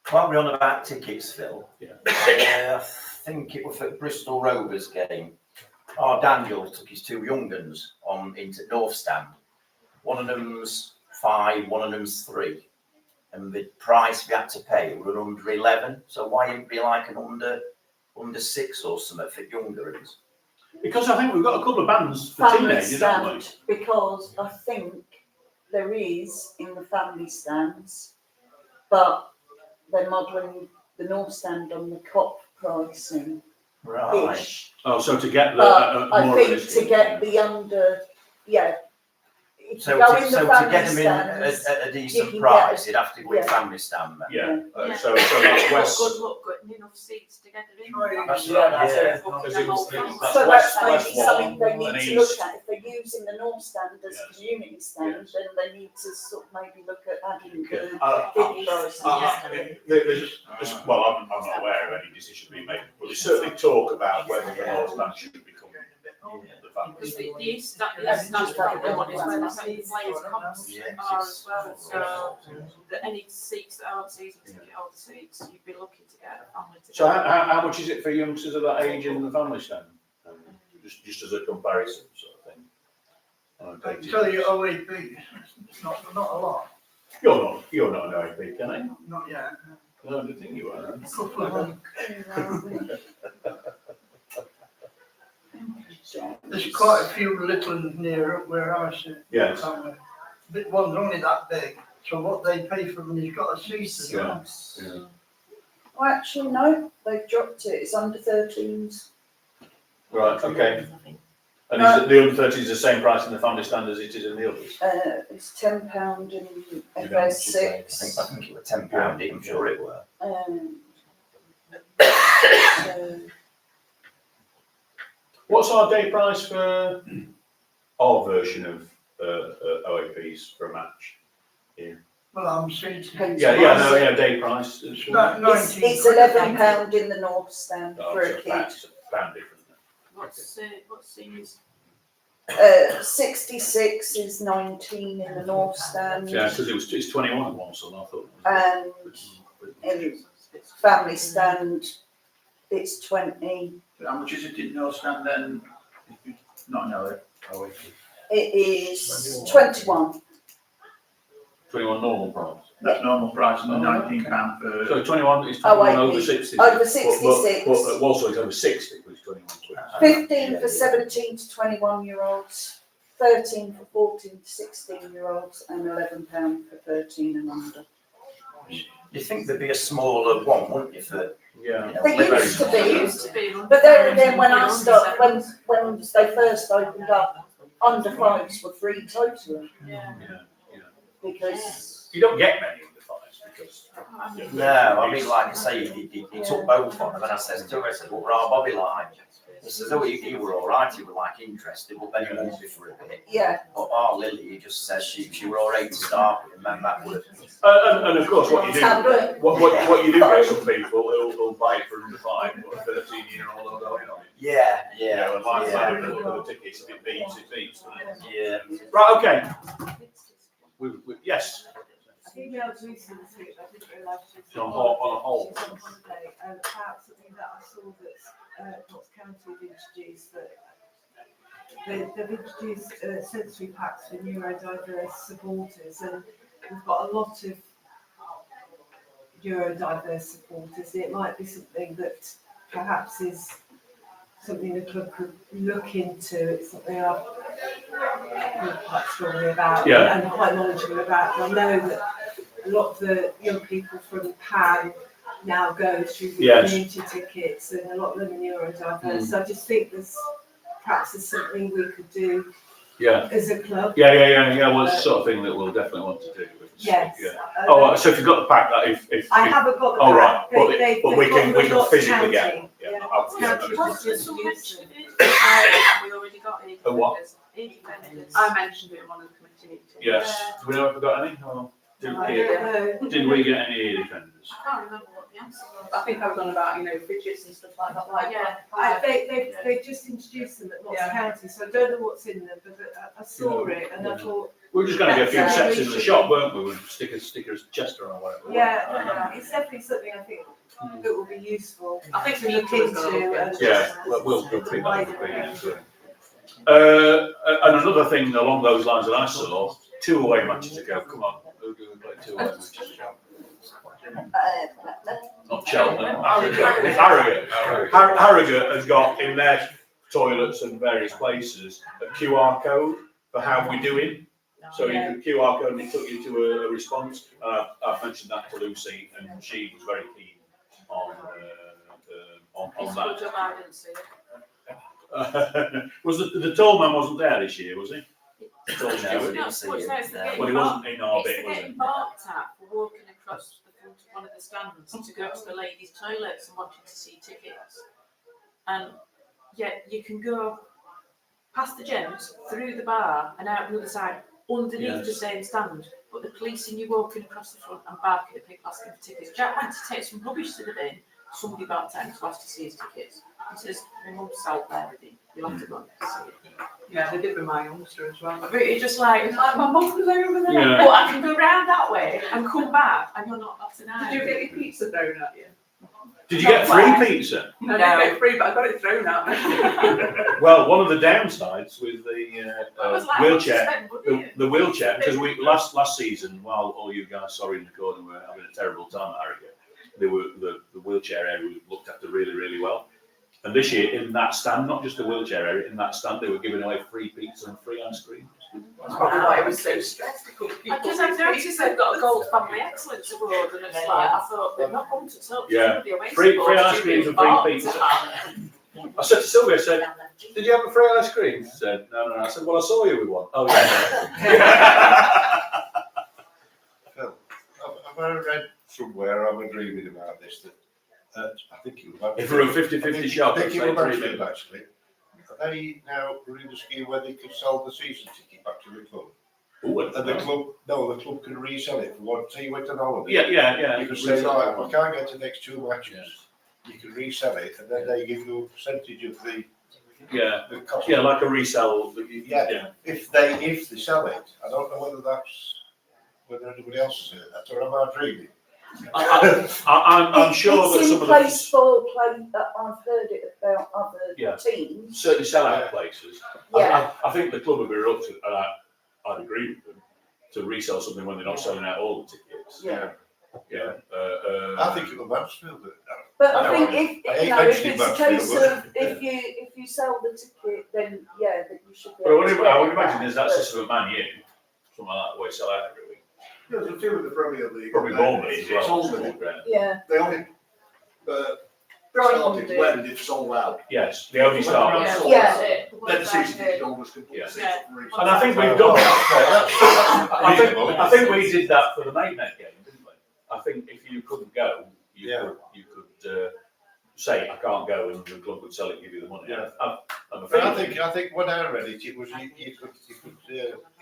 While we're on about tickets, Phil, Yeah. I think it was at Bristol Rovers game. Our Daniel took his 2 young uns into North Stand. One of them's 5, one of them's 3. And the price we had to pay were under 11. So why didn't it be like an under 6 or something for younger ones? Because I think we've got a couple of bands for Family teenagers, haven't we? stand, because I think there is in the family stands, but they're modelling the North Stand on the COP pricing Right. ish. Oh, so to get the But I more think realistic, to get the under, if you So go to, in the so to family get them in stands, at a you decent can price, you'd have to go in yeah. family stand then. yeah. So that's West. Good luck getting enough seats to get it in. That's Yeah, right, that's yeah. it. Because it was- That's so West- that's maybe West Wall something they and need to East. look at. If they're using the North Stand as Yes. community stand, Yes. then they need to sort of maybe look at adding the Okay. big prices. Well, I'm not aware of any decision being made, but there's certainly talk about whether the North Stand should become the family. Because the East, that's probably the one is where the same players comps are as well, so that any seats that aren't season ticket holder seats, you'd be looking to get a family to. So how much is it for youngsters of that age in the family stand? Just as a comparison sort of thing. I can tell you OAP, it's not a lot, You're not an OAP, can I? not yet. No, I didn't think you were. A couple of them. There's quite a few little ones near where I sit. Yes. Big one's only that big, so what they pay for them is got a seat as well. Yeah. Oh, actually, no, they've dropped it. It's under 13s. Right, okay. And is the under 30s the same price in the family stand as it is in the others? It's £10 in I FS6. think it was £10, I'm sure it were. So What's our day price for our version of OAPs for a match? Well, I'm saying. Day price. It's about It's 19. £11 in the North Stand Oh, for so a kid. it's a pound different. What seems? 66 is 19 in the North Stand. Yeah, because it's 21 at once, and I thought. And in family stand, it's 20. How much is it in North Stand then? Not know it. It is 21. 21 normal price. That's normal price, and £19 for. So 21 is Oh, 21 wait, over 60. over 66. But also it's over 60, which is 21 quid. 15 for 17 to 21-year-olds, 13 for 14 to 16-year-olds, and £11 for 13 and under. You think there'd be a smaller one, wouldn't you, for, Yeah. you know, There very used to small. be, but then again, when they first opened up, under fives were free totally, Yeah. because You don't get many under fives because. No, I mean, like I say, he took both on them, and I said to him, I said, what were our Bobby like? He says, oh, he were all right, he were like interested, but then he won't be for a bit. yeah, But our Lily, he just says she were all right to start with, and then that would. And of course, what you do, sound good. what you do get some people who'll buy it for under five, but a 13-year-old will go in on it. Yeah, You know, and like yeah, that, the tickets, if it beats, it beats. Doesn't it? yeah. Right, okay. Yes. I emailed recently, I didn't realise she was On a whole. she's on holiday, about something that I saw that Notts County have introduced, that they've introduced sensory packs for neurodiverse supporters, and we've got a lot of neurodiverse supporters. It might be something that perhaps is something the club could look into. It's something I feel quite strongly about and quite knowledgeable about. And I know that a lot of the young people from PAN now go through the community tickets, and a lot of them are neurodiverse. So I just think perhaps there's something we could do as a club. Well, it's the sort of thing that we'll definitely want to do. Yes. Oh, so if you've got the pack, that if I haven't got the oh, pack. right. But we can physically get them. Yeah. We already got it. A what? I mentioned it in one of the committee meetings. Yes. Do we know if we got any? Or did we get any ear defenders? I can't remember what the answer was. I think I was on about, fidgets and stuff like that. Yeah. They just introduced them at Notts County, so I don't know what's in them, but I saw it and I thought. We were just going to get a few sets in the shop, weren't we? With stickers, Chester or whatever. Yeah, it's definitely something I think that will be useful. I think to look into. We'll pick that up. And another thing along those lines that I saw, 2 away matches ago. Come on, who do we play 2 away matches? Not Cheltenham. Harrogate has got in their toilets and various places a QR code for how we're doing. So you could QR code and it took you to a response. I've mentioned that to Lucy, and she was very keen on that. I didn't see it. Was the tall man wasn't there this year, was he? It's not so much that, it's Well, he wasn't in our bit, it's was getting he? barked at for walking across the front of one of the stands to go to the ladies' toilets and wanting to see tickets. And yet you can go past the gents, through the bar and out the other side, underneath the same stand, but the police and you walking across the front and barking at people asking for tickets. Jack went to take some rubbish to the bin, somebody barked at him to ask to see his tickets. He says, my mum's out there with him, you'll have to go and see it. Yeah, they did with my youngster as well. But it's just like my mum was over there, but I can go round that way and come back and you're not tonight. Did you get your pizza thrown at you? Did you get free pizza? I didn't get free, but I got it thrown at me. Well, one of the downsides with the wheelchair, the wheelchair, because we last season, while all you guys sorry in the corner were having a terrible time at Harrogate, the wheelchair area was looked after really, really well. And this year, in that stand, not just the wheelchair area, in that stand, they were giving away free pizza and free ice cream. That's probably why it was so stressed. Because I've noticed they've got a Gold Family Excellence Award, and it's like, I thought, they're not bumped it up. Free ice cream and free pizza. I said to Sylvia, I said, did you have a free ice cream? She said, no. I said, well, I saw you with one. Oh, yeah. Phil, have I read somewhere, I'm dreaming about this, that I think it was if we're a 50-50 shot, I think it was Mansfield actually. are they now running the scheme where they can sell the season ticket back to the club? Ooh, And the club can resell it for one. Say you went on holiday. Yeah. You can say, right, I can't get to the next 2 matches. You can resell it, and then they give you a percentage of the cost. Yeah, like a resell. Yeah. If they sell it, I don't know whether anybody else has heard that, or am I dreaming? I'm sure that it's some in of place the for play that I've heard it about other teams. certainly sell out places. Yeah. I think the club would be reluctant, and I'd agree with them, to resell something when they're not selling out all the tickets. Yeah. I think it was Mansfield. But I think if it's a case Mansfield, of if you sell the ticket, then that you should be. But I would it imagine back, there's that but- system at Man U, something like that, where they sell out every week. There's a few in the Premier League. Probably Bournemouth as well. It's all small been- ground. Yeah. They only, Brighton started did. when they've sold out. Yes, they only start. Yeah. Then the season ticket almost completely. And I think we've done that. I think we did that for the Maidenhead game, didn't we? I think if you couldn't go, you could say I can't go, and the club would sell it and give you the money. Yeah. I think when I read it, it was you could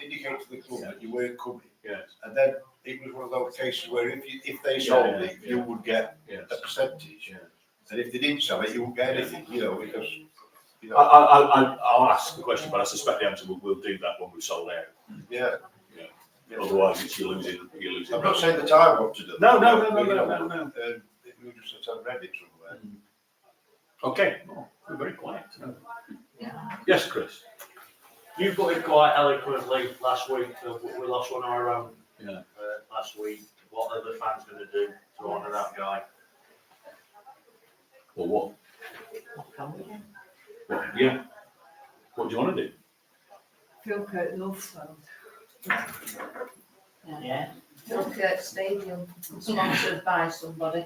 indicate to the club that you weren't coming. Yes. And then it was one of those cases where if they sold it, you would get a percentage. And if they didn't sell it, you wouldn't get anything, because. I'll ask the question, but I suspect the answer we'll do that when we've sold out. Yeah. Otherwise, it's you're losing. I'm not saying that I want to do that. No. We just read it somewhere. Okay. We're very quiet. Yes, Chris. You put it quite eloquently last week. We lost one of our own last week. What are the fans going to do to honour that guy? Well, what? What can we do? Yeah. What do you want to do? Phil Kirk Northfield. Yeah. Kirk Stadium, sponsored by somebody.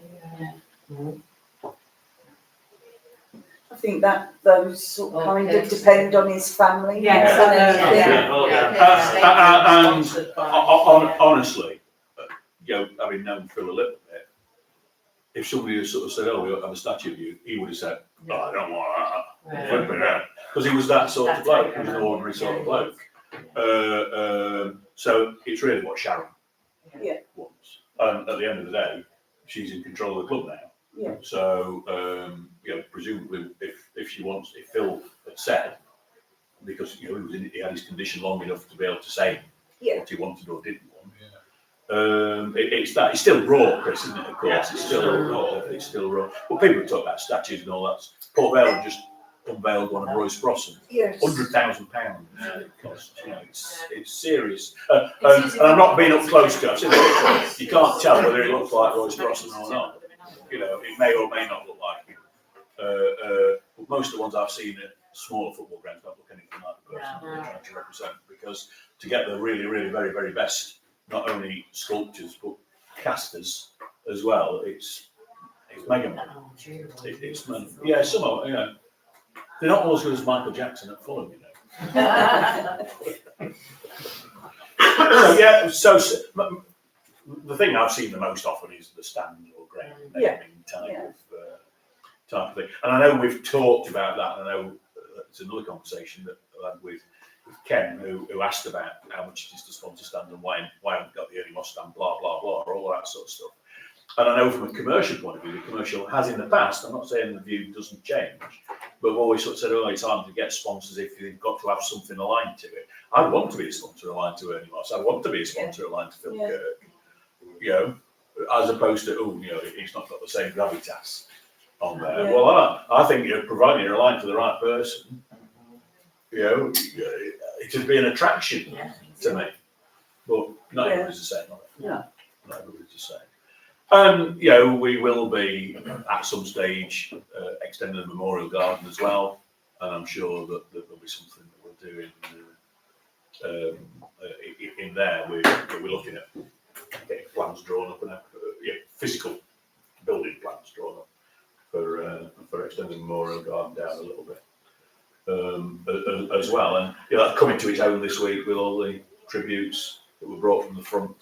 I think that those sort of kind of depend on his family. Honestly, having known Phil a little bit, if somebody had sort of said, "Oh, we have a statue of you," he would have said, "Oh, I don't want that," because he was that sort of bloke. He was an ordinary sort of bloke. So it's really what Sharon wants. And at the end of the day, she's in control of the club now. Yeah. So, presumably, if Phil had said, because he had his condition long enough to be able to say what he wanted or didn't want. It's still raw, Chris, isn't it? Of course, it's still raw. But people talk about statues and all that. Port Vale have just unveiled one of Royce Brosnan. Yes. £100,000 it costs. It's serious. And I'm not being up close to it. I've seen the picture. You can't tell whether it looks like Royce Brosnan or not. It may or may not look like him. But most of the ones I've seen at smaller football grounds don't look anything like the person they're trying to represent. Because to get the really, really, very, very best, not only sculptures but casters as well, it's mega. It's money. Yeah, some of them, they're not all as good as Michael Jackson at Fulham, So the thing I've seen the most often is the stand or ground naming type of thing. And I know we've talked about that. And I know it's another conversation that I had with Ken, who asked about how much it is to sponsor stand and why haven't we got the Early Moss stand, blah, blah, blah, all that sort of stuff. And I know from a commercial point of view, the commercial has in the past, I'm not saying the view doesn't change, but we've always sort of said, it's hard to get sponsors if you've got to have something aligned to it. I want to be a sponsor aligned to Ernie Moss. I want to be a sponsor aligned to Phil Kirk. As opposed to, he's not got the same gravitas on there. Yeah. Well, I think providing you're aligned to the right person, it would be an attraction to me. But not everybody's the same, not everybody's the same. And, we will be at some stage extending the Memorial Garden as well. And I'm sure that there'll be something that we'll do in there. We're looking at getting plans drawn up and physical building plans drawn up for extending the Memorial Garden down a little bit as well. And that's coming to its own this week with all the tributes that were brought from the front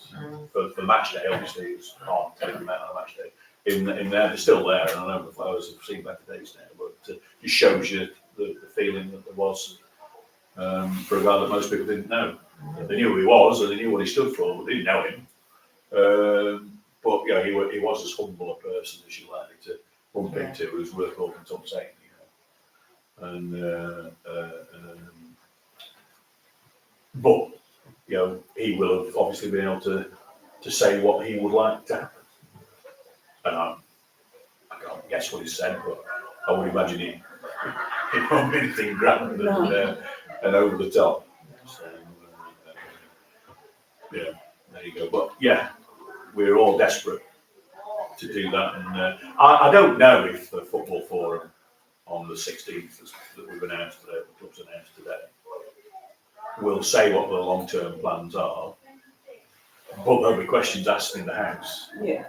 for the match day. Obviously, it's hard to take them out on the match day. In there, they're still there, and I know the flowers have seen better days now, but it just shows you the feeling that there was for a guy that most people didn't know. They knew who he was and they knew what he stood for, but they didn't know him. But you know, he was as humble a person as you're likely to bump into, who's worth all from top saying, you know. And but you know, he will have obviously been able to say what he would like to happen. And I can't guess what he said, but I would imagine it won't be anything grand and over the top. So, yeah, there you go. But yeah, we're all desperate to do that. And I don't know if the football forum on the 16th that we've announced today, the club's announced today, will say what the long-term plans are. But there'll be questions asked in the House. Yeah.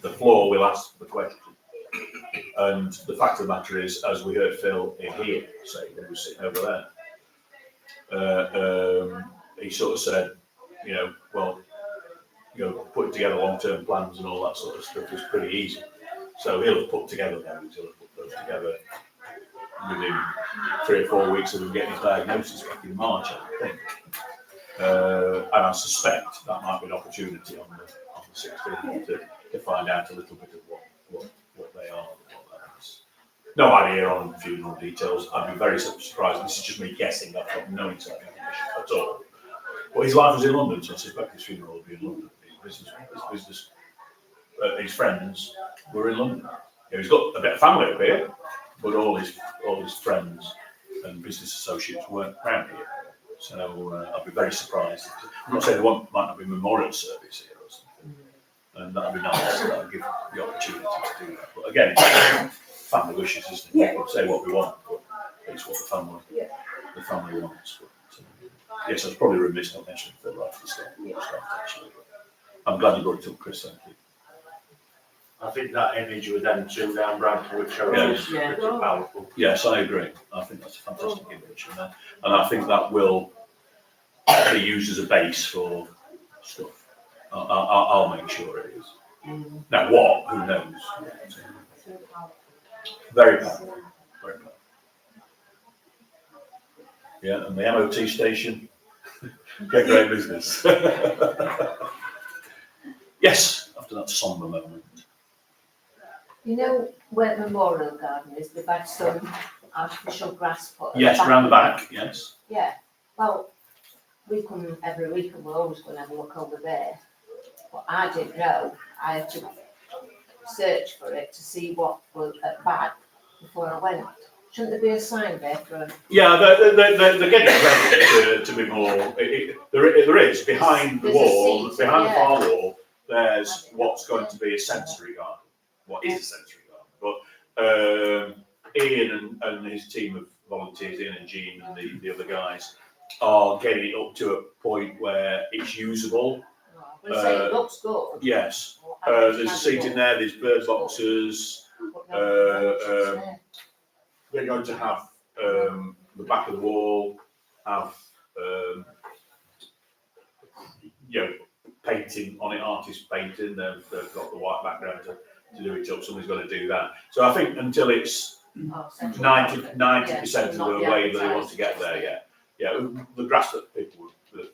The floor will ask the question. And the fact of the matter is, as we heard Phil in here say when he was sitting over there, he sort of said, you know, well, you know, putting together long-term plans and all that sort of stuff is pretty easy. So he'll have put together those, he'll have put those together within 3 or 4 weeks of him getting his diagnosis back in March, I think. And I suspect that might be an opportunity on the 16th to find out a little bit of what they are. No idea on funeral details. I'd be very surprised. This is just me guessing. I've got no inside information at all. But his life was in London, so I suspect his funeral will be in London. His business, his friends were in London. You know, he's got a bit of family up here, but all his friends and business associates weren't around here. So I'd be very surprised. I'm not saying there might not be a memorial service here or something, and that'd be nice. That'd give the opportunity to do that. But again, it's family wishes, isn't it? We can say what we want, but it's what the family wants. But, yes, I was probably remiss not mentioning Phil right at the start, actually. But I'm glad you brought it up, Chris. Thank you. I think that image with them two down Bradford is pretty powerful. Yes, I agree. I think that's a fantastic image, and I think that will be used as a base for stuff. I'll make sure it is. Now, what? Who knows? Very powerful. Very powerful. Yeah, and the MOT station, get great business. Yes, after that somber moment. You know where the Memorial Garden is, they've had some artificial grass put. Yes, round the back, yes. Yeah, well, we come every week and we're always going to have a look over there. But I didn't know, I had to search for it to see what was at the back before I went. Shouldn't there be a sign there for? Yeah, they're getting ready to be more. There is behind the wall, behind the far wall. There's what's going to be a sensory garden. What is a sensory garden? But Ian and his team of volunteers, Ian and Jean and the other guys, are getting it up to a point where it's usable. It looks good. Yes, there's a seat in there. There's bird boxes. They're going to have the back of the wall have painting on it, artist painting. They've got the white background to do it up. Somebody's got to do that. So I think until it's 90% of the way that they want to get there, the grass that people that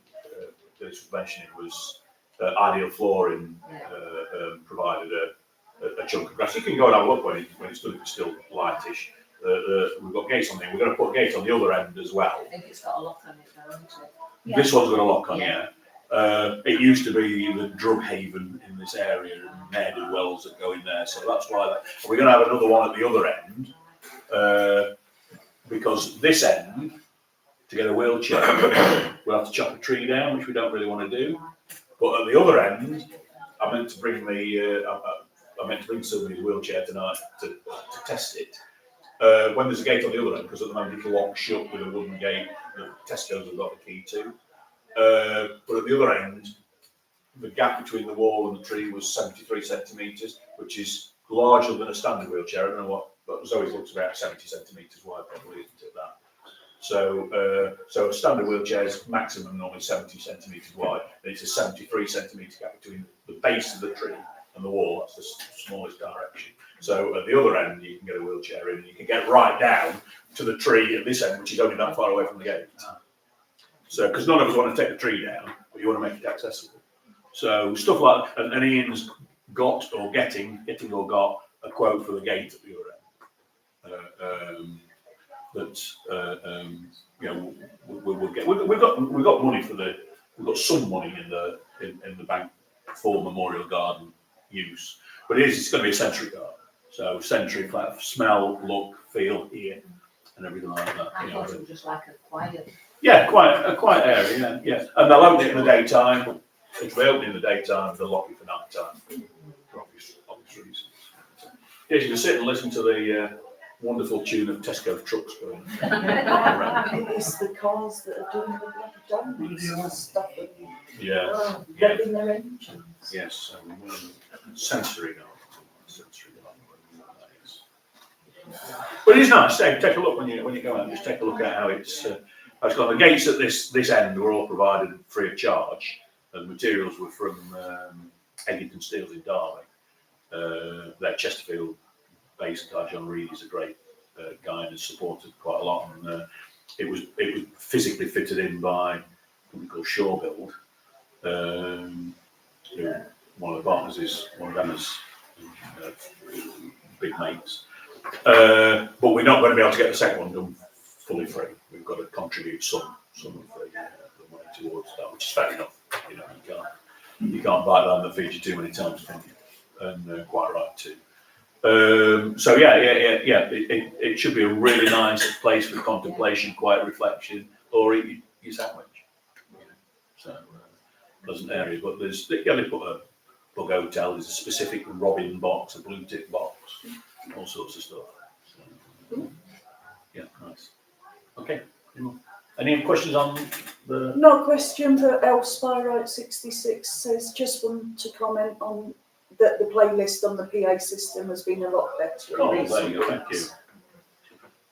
was mentioning was Ideal Flooring provided a chunk of grass. You can go and have a look when it's still lightish. We've got gates on there. We're going to put gates on the other end as well. I think it's got a lock on it though, hasn't it? This one's got a lock on, it used to be the drug haven in this area and ne'er wells that go in there, so that's why we're going to have another one at the other end, because this end, to get a wheelchair, we'll have to chop a tree down, which we don't really want to do. But at the other end, I meant to bring somebody's wheelchair tonight to test it. When there's a gate on the other end, because at the moment it's locked shut with a wooden gate that Tesco's have got the key to. But at the other end, the gap between the wall and the tree was 73 centimetres, which is larger than a standard wheelchair. I don't know what, but Zoe's looks about 70 centimetres wide, probably, isn't it, that? So a standard wheelchair is maximum normally 70 centimetres wide, and it's a 73 centimetre gap between the base of the tree and the wall. That's the smallest direction. So at the other end, you can get a wheelchair in, and you can get right down to the tree at this end, which is only that far away from the gate. So, because none of us want to take the tree down, but you want to make it accessible. So stuff like, and Ian's got or getting or got a quote for the gate at the other end. You know, we'll get. We've got money for the. We've got some money in the bank for Memorial Garden use, but it's going to be a sensory garden. So sensory, smell, look, feel, hear, and everything like that. I thought it was just like a quiet. Yeah, a quiet area. Yeah. And they'll open it in the daytime. If they open in the daytime, they'll lock it for night time for obvious reasons. Yes, you can sit and listen to the wonderful tune of Tesco trucks going around. It's the cars that are doing the bloody donuts and stuff. Yeah. Revving their engines. Yes. Sensory garden. But it is nice. Take a look when you go out. Just take a look at how it's gone. The gates at this end were all provided free of charge, and the materials were from Eggington Steels in Derby. Their Chesterfield-based guy John Reed is a great guy and has supported quite a lot. And it was physically fitted in by a company called Shawbuild. One of the partners is one of them is big mates. But we're not going to be able to get the second one done fully free. We've got to contribute some of the money towards that, which is fair enough. You know, you can't bite down the feed you too many times, can you? And quite right too. So yeah. It should be a really nice place for contemplation, quiet reflection, or eat your sandwich. You know, so pleasant area. But they put a bug hotel. There's a specific robin box, a blue tick box. All sorts of stuff. So, yeah, nice. Okay. Any questions on the? No question, but Elspire 66 says just want to comment on that the playlist on the PA system has been a lot better. Oh, there you go. Thank you.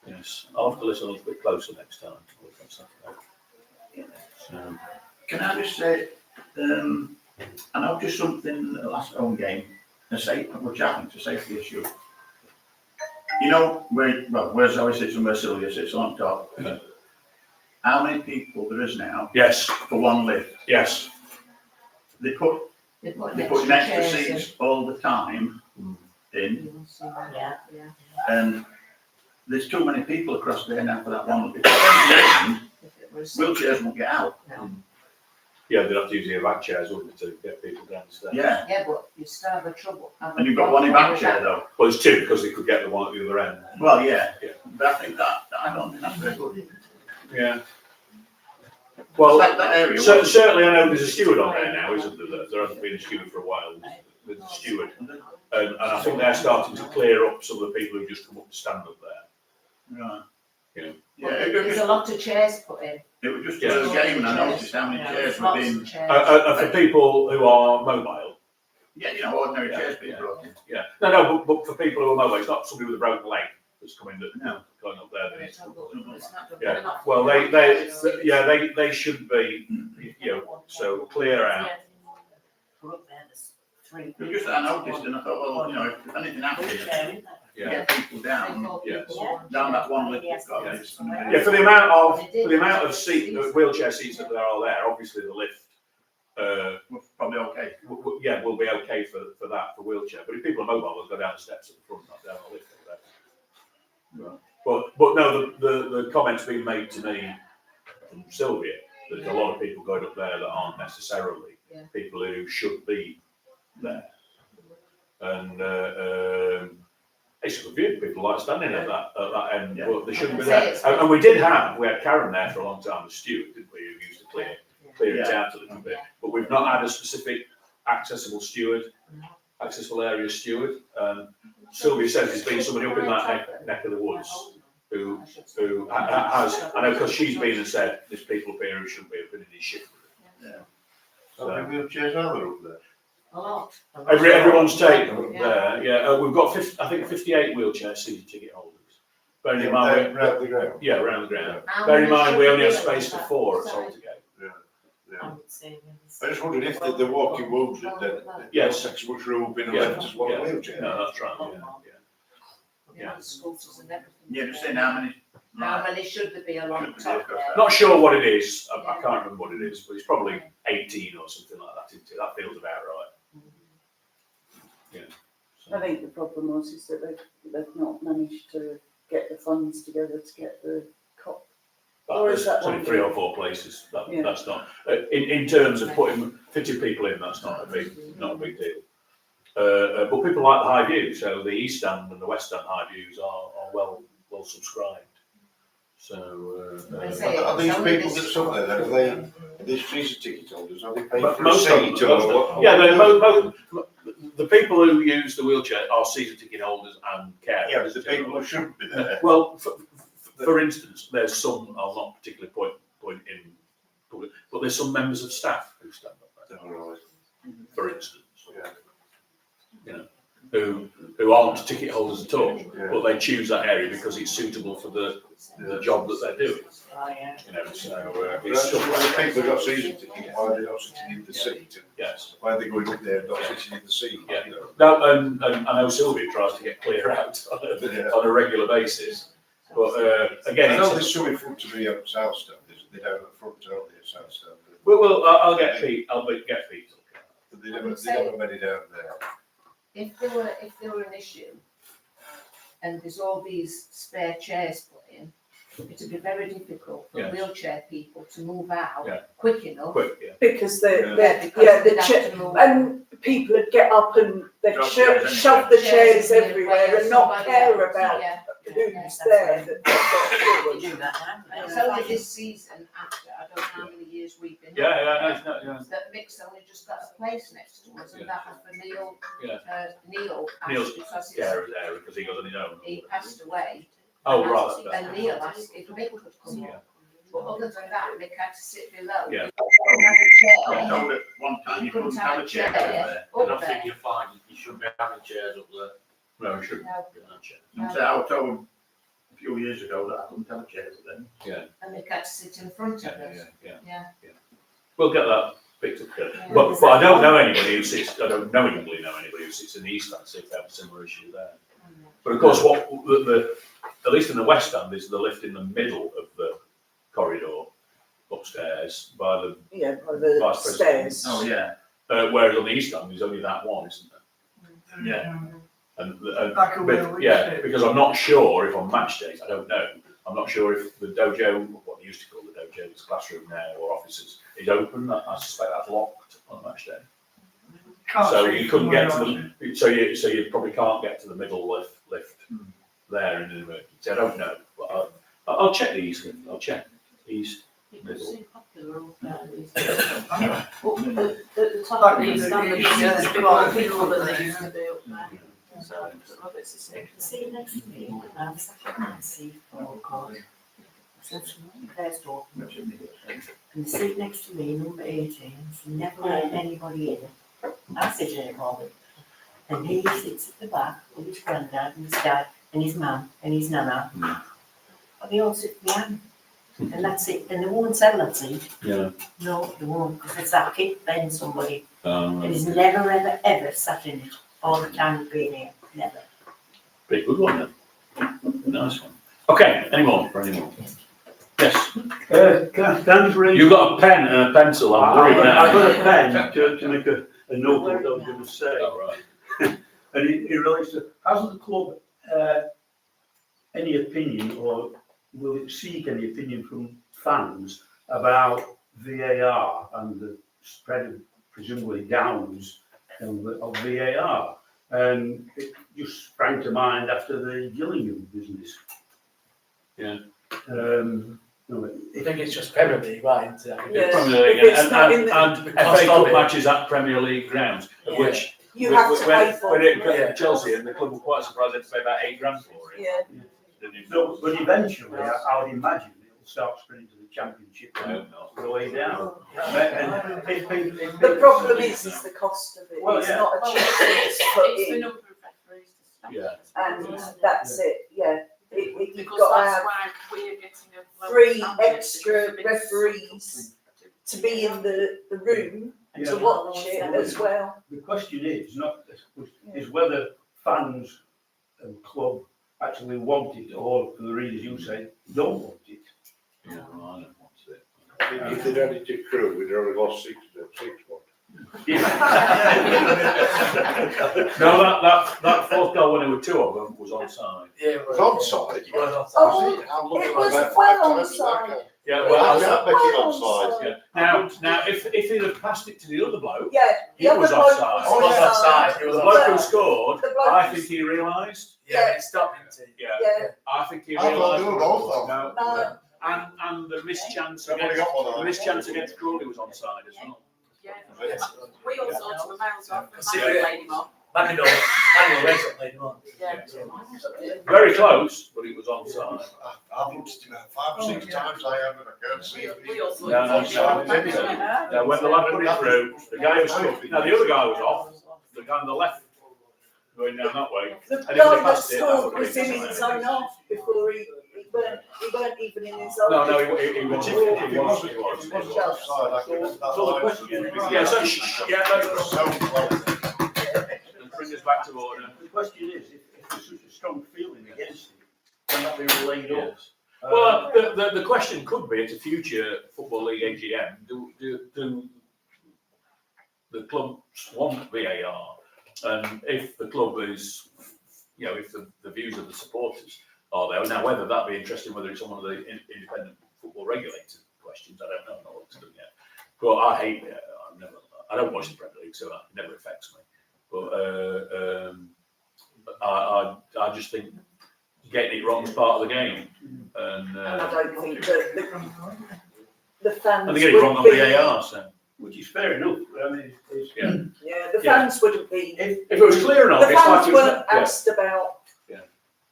Yes, I'll have to listen a little bit closer next time. So, Can I just say, I noticed something at the last home game, which happened to safety issue. You know where Zoe sits and where Sylvia sits on top. Yeah. How many people there is now? Yes. For one lift. Yes. They put extra seats all the time in, Yeah. and there's too many people across there now for that one lift. Wheelchairs won't get out. Yeah, they'd have to use the back chairs, wouldn't they, to get people downstairs? Yeah. Yeah, but you still have a trouble. And you've got one in back chair though. Well, there's two because they could get the one at the other end. Well, yeah. But I think I don't think that's very good. Yeah. Well, that area. So certainly I know there's a steward on there now, isn't there? There hasn't been a steward for a while. There's a steward, and I think they're starting to clear up some of the people who just come up to stand up there. Right. Yeah. Yeah. There's a lot of chairs put in. It was just a game, and I noticed how many chairs were being. For people who are mobile. Yeah, you know, ordinary chairs being brought in. Yeah. No, but for people who are mobile, it's not somebody with a broken leg that's coming going up there. Yeah. Well, they should be, so clear out. It was just that I noticed, and I thought, well, you know, if anything happens, get people down that one lift. Yeah, for the amount of wheelchair seats that there are there, obviously the lift. Probably okay. Will be okay for that, for wheelchair. But if people are mobile, they'll go down the steps at the front, not down the lift. But no, the comment's been made to me from Sylvia that there's a lot of people going up there that aren't necessarily people who should be there. And it's a good view. People like standing at that end, but they shouldn't be there. And we had Karen there for a long time, the steward, didn't we, who used to clear it out a little bit. But we've not had a specific accessible area steward. Sylvia says there's been somebody up in that neck of the woods who has, I know because she's been and said there's people up here who shouldn't be up in these shifts. How many wheelchairs are there up there? A lot. Everyone's taken there. We've got 58 wheelchair season ticket holders. Bearing in mind, round the ground. Yeah, around the ground. Bearing in mind we only have space for 4 at Saltergate. I just wondered if the walking wounded then Yes. takes much room being left as one wheelchair. No, that's right. Yeah, just saying how How many should there be along the top there? Not sure what it is. I can't remember what it is, but it's probably 18 or something like that. Isn't it? That feels about right. Yeah. I think the problem was is that they've not managed to get the funds together to get the cop. Or is that There's only one 3 or thing? 4 places. Yeah. That's not in terms of fitting people in. That's not a big deal. But people like the high view, so the east stand and the west stand high views are well subscribed. So Are these people that's up there, then, are these season ticket holders, are they paying for a most of seat them, or what? yeah, the people who use the wheelchair are season ticket holders and carers. Yeah, but the people who shouldn't be there. Well, for instance, there's some, I'll not particularly point in public, but there's some members of staff who stand up there, for instance. You know, who aren't ticket holders at all, but they choose that area because it's suitable for the job that they're doing. Oh, yeah. You know, so But it's that's just why the people who got season ticket, why are they not sitting in the seat? yes. Why are they going up there and not sitting in the seat? Yeah. You know? No, and I know Sylvia tries to get clear out on a regular basis, but again, I know it's there's some in front of me at South Stand, they down at the front, don't they, at South Stand? well, I'll get Pete. I'll get Pete. But they never many down there. If there were an issue and there's all these spare chairs put in, it'd be very difficult for Yes. wheelchair people to move out Yeah. quick enough. Quick, yeah. Because Because the they'd have chair, to move. and people would get up and they'd Drop chairs shove the chairs Chairs in the everywhere way and of not somebody care else, about yeah. who's there that they've got You forward. do that now. It's only this season after, I don't know how many years we've been. Yeah, up no, there, it's not, yeah. that Mick's only just got a place next to us, and that was for Neil, Yeah. Neil, Neil's because carer there because he goes on his own. he passed away. Oh, And right. asked- that's And Neil asked if Mick could come Yeah. up. But other than that, Mick had to sit below. Yeah. He couldn't have a chair. I know that one time you couldn't have a chair there. Up And I think there. you'll find you shouldn't be having chairs up there. No, we shouldn't. No, And so I was told a few years ago that I couldn't have a chair then. and Mick had to sit in front of us. Yeah. We'll get that picked up. Yeah. But I don't know anybody who sits. I don't knowingly know anybody who sits in the east stand. See if they have a similar issue there. But of course, what at least in the west stand is the lift in the middle of the corridor upstairs by the By the Vice President. stairs. Oh, yeah. whereas on the east stand there's only that one, isn't there? Yeah. Back away But, where yeah, you sit. because I'm not sure if on match days, I don't know. I'm not sure if the dojo, what they used to call the dojo, it's classroom now or offices, is open. I suspect that's locked on match day. Can't So see you couldn't from get where to I the, so you probably can't get to the middle lift there in an emergency. I don't know, but I'll check the east lift. I'll check east. It does seem popular all that. know. At the top of the east stand, there's a bit more people than there used to be up there. So, I don't know if it's the same. See next to me, I'm such a nice forecourt. Since first opened, and the seat next to me, number 18, never let anybody in. I sit in it all, and he sits at the back with his granddad and his dad and his mum and his nana. But they all sit behind, and that's it. And they won't sell that seat. Yeah. No, they won't, because it's that kid then somebody. And he's never, ever, ever sat in it all the time he's been here. Never. Pretty good one then. Nice one. Okay, any more? Yes. Can raise. You've got a pen and a pencil. I'm worried now. I've got a pen to make a note of what I was going to say. Oh, right. And it relates to, hasn't the club any opinion, or will it seek any opinion from fans about VAR and the spread of presumably downs of VAR? And it just sprang to mind after the Gillingham business. Yeah. I think it's just Premier League, right? Yeah. Premier League If it's not in and the- FA Cup matches at Premier League grounds, of Yeah. which You have to pay for when it. it Chelsea and the club were quite surprised they had to pay about £8,000 for it. Yeah. Didn't you? So, but eventually, I would imagine it'll start spreading to the Championship I and hope not. the way down. The problem is the cost of it. Well, It's yeah. not a cheap thing to put It's the in, number of referees to Yeah. and that's it, yeah. You've Because got to that's have why we're getting a lower 3 standard, extra because it's referees to be in the room and to Yeah. watch it as well. The question is whether fans and club actually want it, or for the reasons you say, don't want it. Yeah, well, I don't want it. If they'd had it to crew, we'd already lost 6-1. No, that fourth goal when there were two of them was onside. Yeah, It was onside. It was Oh, I'm it looking was at that well 5 times, onside. Yeah, Well, well, I can't make it onside. yeah. Now, if he'd have passed it to the other bloke, Yeah, he the other was bloke offside. It was offside. It The was bloke who offside. scored, The bloke I who- think he realised. Yeah, it stopped him. Yeah, Yeah, I think he I thought realised. they were both on. No, no, and the mischance Somebody against got one the on. mischance against Crawley was onside as well. Yeah. We all thought to the miles off, and Yeah. Maggie laid him off. Manuel Rachel played him on. Yeah. Very close, but it was onside. I've looked at it about 5 or 6 times, I have, and I can't see it. We all thought. No, it no, was sorry. onside. Now, when the lad put it through, the guy was now the other guy was off. The guy on the left going down that way. the And if they guy that passed it, that scored would was have in been his onside. own half before he weren't even in his own. No, he was. If it was outside, I could have that So the line. question is- Yeah, so It was so close. bring us back to order. The question is, if there's such a strong feeling against it, can that be relayed up? Yes. Well, the question could be at a future Football League AGM, do the clubs want VAR? And if the club is, if the views of the supporters are there, now whether that be interesting, whether it's on one of the independent football regulator questions, I don't know, I've not looked at them yet. But I hate it, I don't watch the Premier League, so it never affects me. But I just think getting it wrong is part of the game. And I don't think that the fans and they get it wrong on would be, VAR, so. Which is fair enough, I mean, it's. yeah, the Yeah. fans wouldn't be, If it was clear enough, the it's like fans it was, weren't asked about Yeah.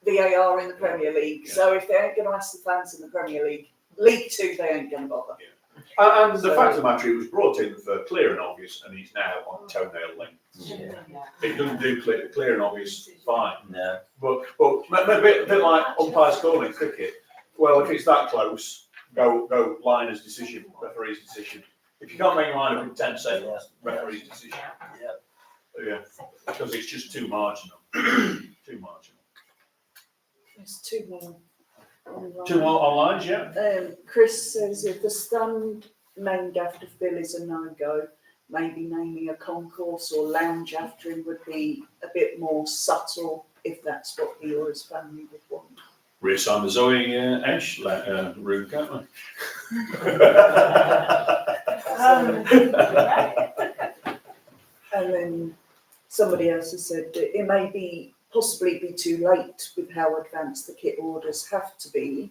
VAR in the Premier League, so if they ain't gonna ask the fans in the Premier League, League Two, they ain't gonna bother. And the fact of the matter, it was brought in for clear and obvious, and he's now on toenail length. It doesn't do clear and obvious, fine. No. But a bit like umpires calling cricket. Well, if it's that close, go liner's decision, referee's decision. If you can't make a line up in 10 seconds, referee's decision. Yeah. Because it's just too marginal. Too marginal. There's two more online. Two more online, yeah. Chris says if the stand named after Phil is a no-go, maybe naming a concourse or lounge after him would be a bit more subtle if that's what he or his family would want. Reassign the Zoe Ash room, can't we? And then somebody else has said that it may be possibly be too late with how advanced the kit orders have to be,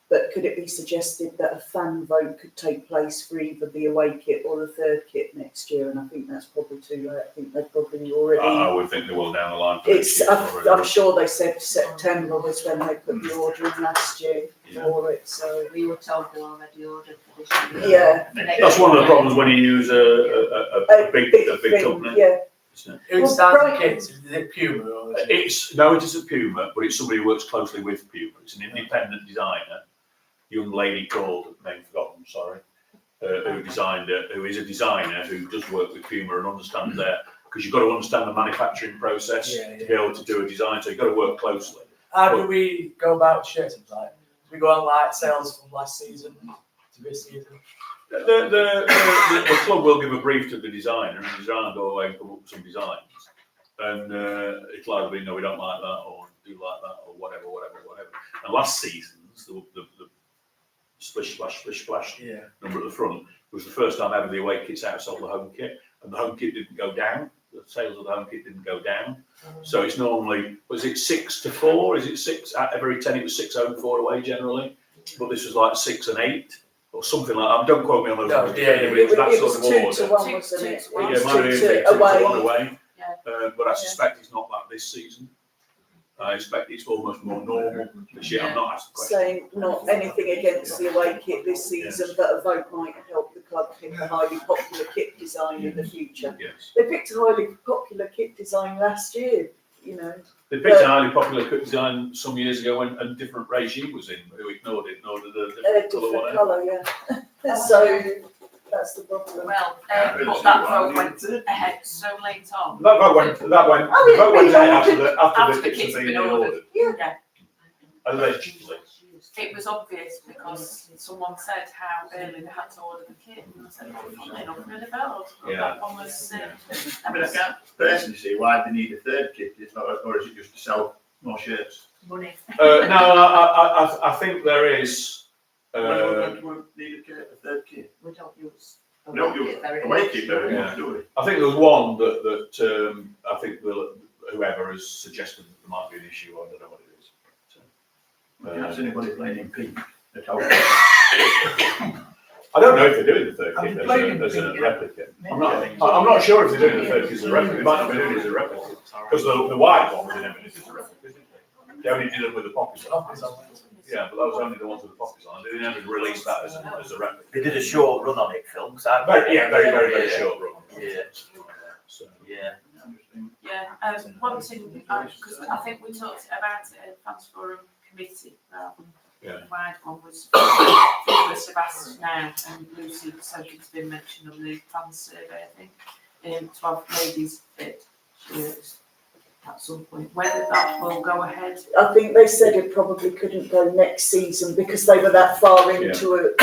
but could it be suggested that a fan vote could take place for either the away kit or the third kit next year? And I think that's probably too late. I think they've probably already. I would think they will down the line. For It's. next year already. I'm sure they said September was when they put the order in last year for it. So We were told they already ordered for this year. yeah, For next That's one of the year. problems when you use a big thing, company. Yeah. isn't it? Who Well, starts the Brighton- kids? Is it Puma or is it? It isn't Puma, but it's somebody who works closely with Puma. It's an independent designer, young lady called, name forgotten, sorry, who is a designer who does work with Puma and understands their, because you've got to understand the manufacturing process Yeah, to be able to do a design, so you've got to work closely. How do we go about shirts? Like, do we go on like sales from last season to this season? The club will give a brief to the designer, and the designer will go away and come up with some designs. And it'll either be, no, we don't like that, or do like that, or whatever. And last season's, the splish splash Yeah. number at the front was the first time ever the away kits outsold the home kit, and the home kit didn't go down. The sales of the home kit didn't go down. So it's normally, was it 6 to 4? Is it 6? At every 10 it was 6 home, 4 away generally. But this was like 6 and 8 or something like that. Don't quote me on those No, numbers. yeah, But it was that It sort was of 2 order. to 1, Two- wasn't it? two- It Yeah, was it might have 2 been to 2 to 1 away. away. Yeah. But I suspect it's not that this season. I expect it's almost more normal this year. I'm not asked the question. Saying not anything against the away kit this season, but a vote might help the club pick a highly popular kit design in the future. Yes. They picked a highly popular kit design last year, you know. They picked a highly popular kit design some years ago when a different regime was in, who ignored it, ignored the A different colour different one. colour, yeah. So that's the problem. Well, but that vote went ahead so late on. That went Oh, yeah, ahead we after the After the kits kits had had been been ordered. Yeah. Allegedly. It was obvious because someone said how early they had to order the kit. And I said, well, funnily enough, really felt. Yeah. That one was, I mean, I can't personally see why they need a third kit, it's not, or is it just to sell more shirts? money. No, I think there is. We don't need a third kit. We don't use. We don't use very away much. kit very Yeah. much, do we? I think there was one that I think whoever has suggested that there might be an issue. I don't know what it is. I can't see anybody playing in pink at all. I don't know if they're doing the third Have kit you played in as a pink? replica. I'm not sure if they're doing the third kit as a replica. They might not be doing it as a replica because the white one they never did as a replica. Didn't they? They only did them with the poppies on. Yeah, but that was only the ones with the poppies on. They never released that as a replica. They did a short run on it, Phil. Very short run. Yeah. So, Yeah. Yeah, one thing, because I think we talked about it at Fans Forum Committee, Yeah. the wide one was, people have asked now, and Lucy, so it's been mentioned on the fan survey, I think, to have ladies fit shirts at some point, whether that will go ahead. I think they said it probably couldn't go next season because they were that far into it.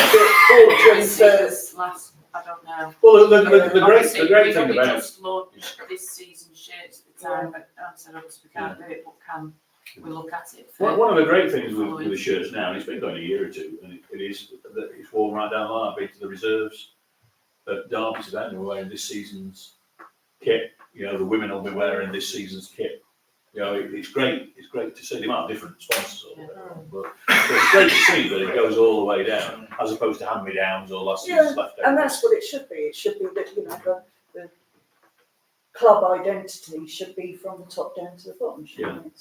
Ordering for Last, I don't know. Well, the great We've thing only about just launched this season's shirts at the time, but I said obviously we can't do it, but can we look at it? one of the great things with the shirts now, and it's been going a year or two, and it is that it's worn right down the line. I've been to the reserves at Derby's event, and we're wearing this season's kit. You know, the women will be wearing this season's kit. You know, it's great. It's great to see. They might have different sponsors, but it's great to see that it goes all the way down, as opposed to hand-me-downs or last season's leftovers. and that's what it should be. It should be that, you know, the club identity should be from the top down to the bottom, shouldn't it?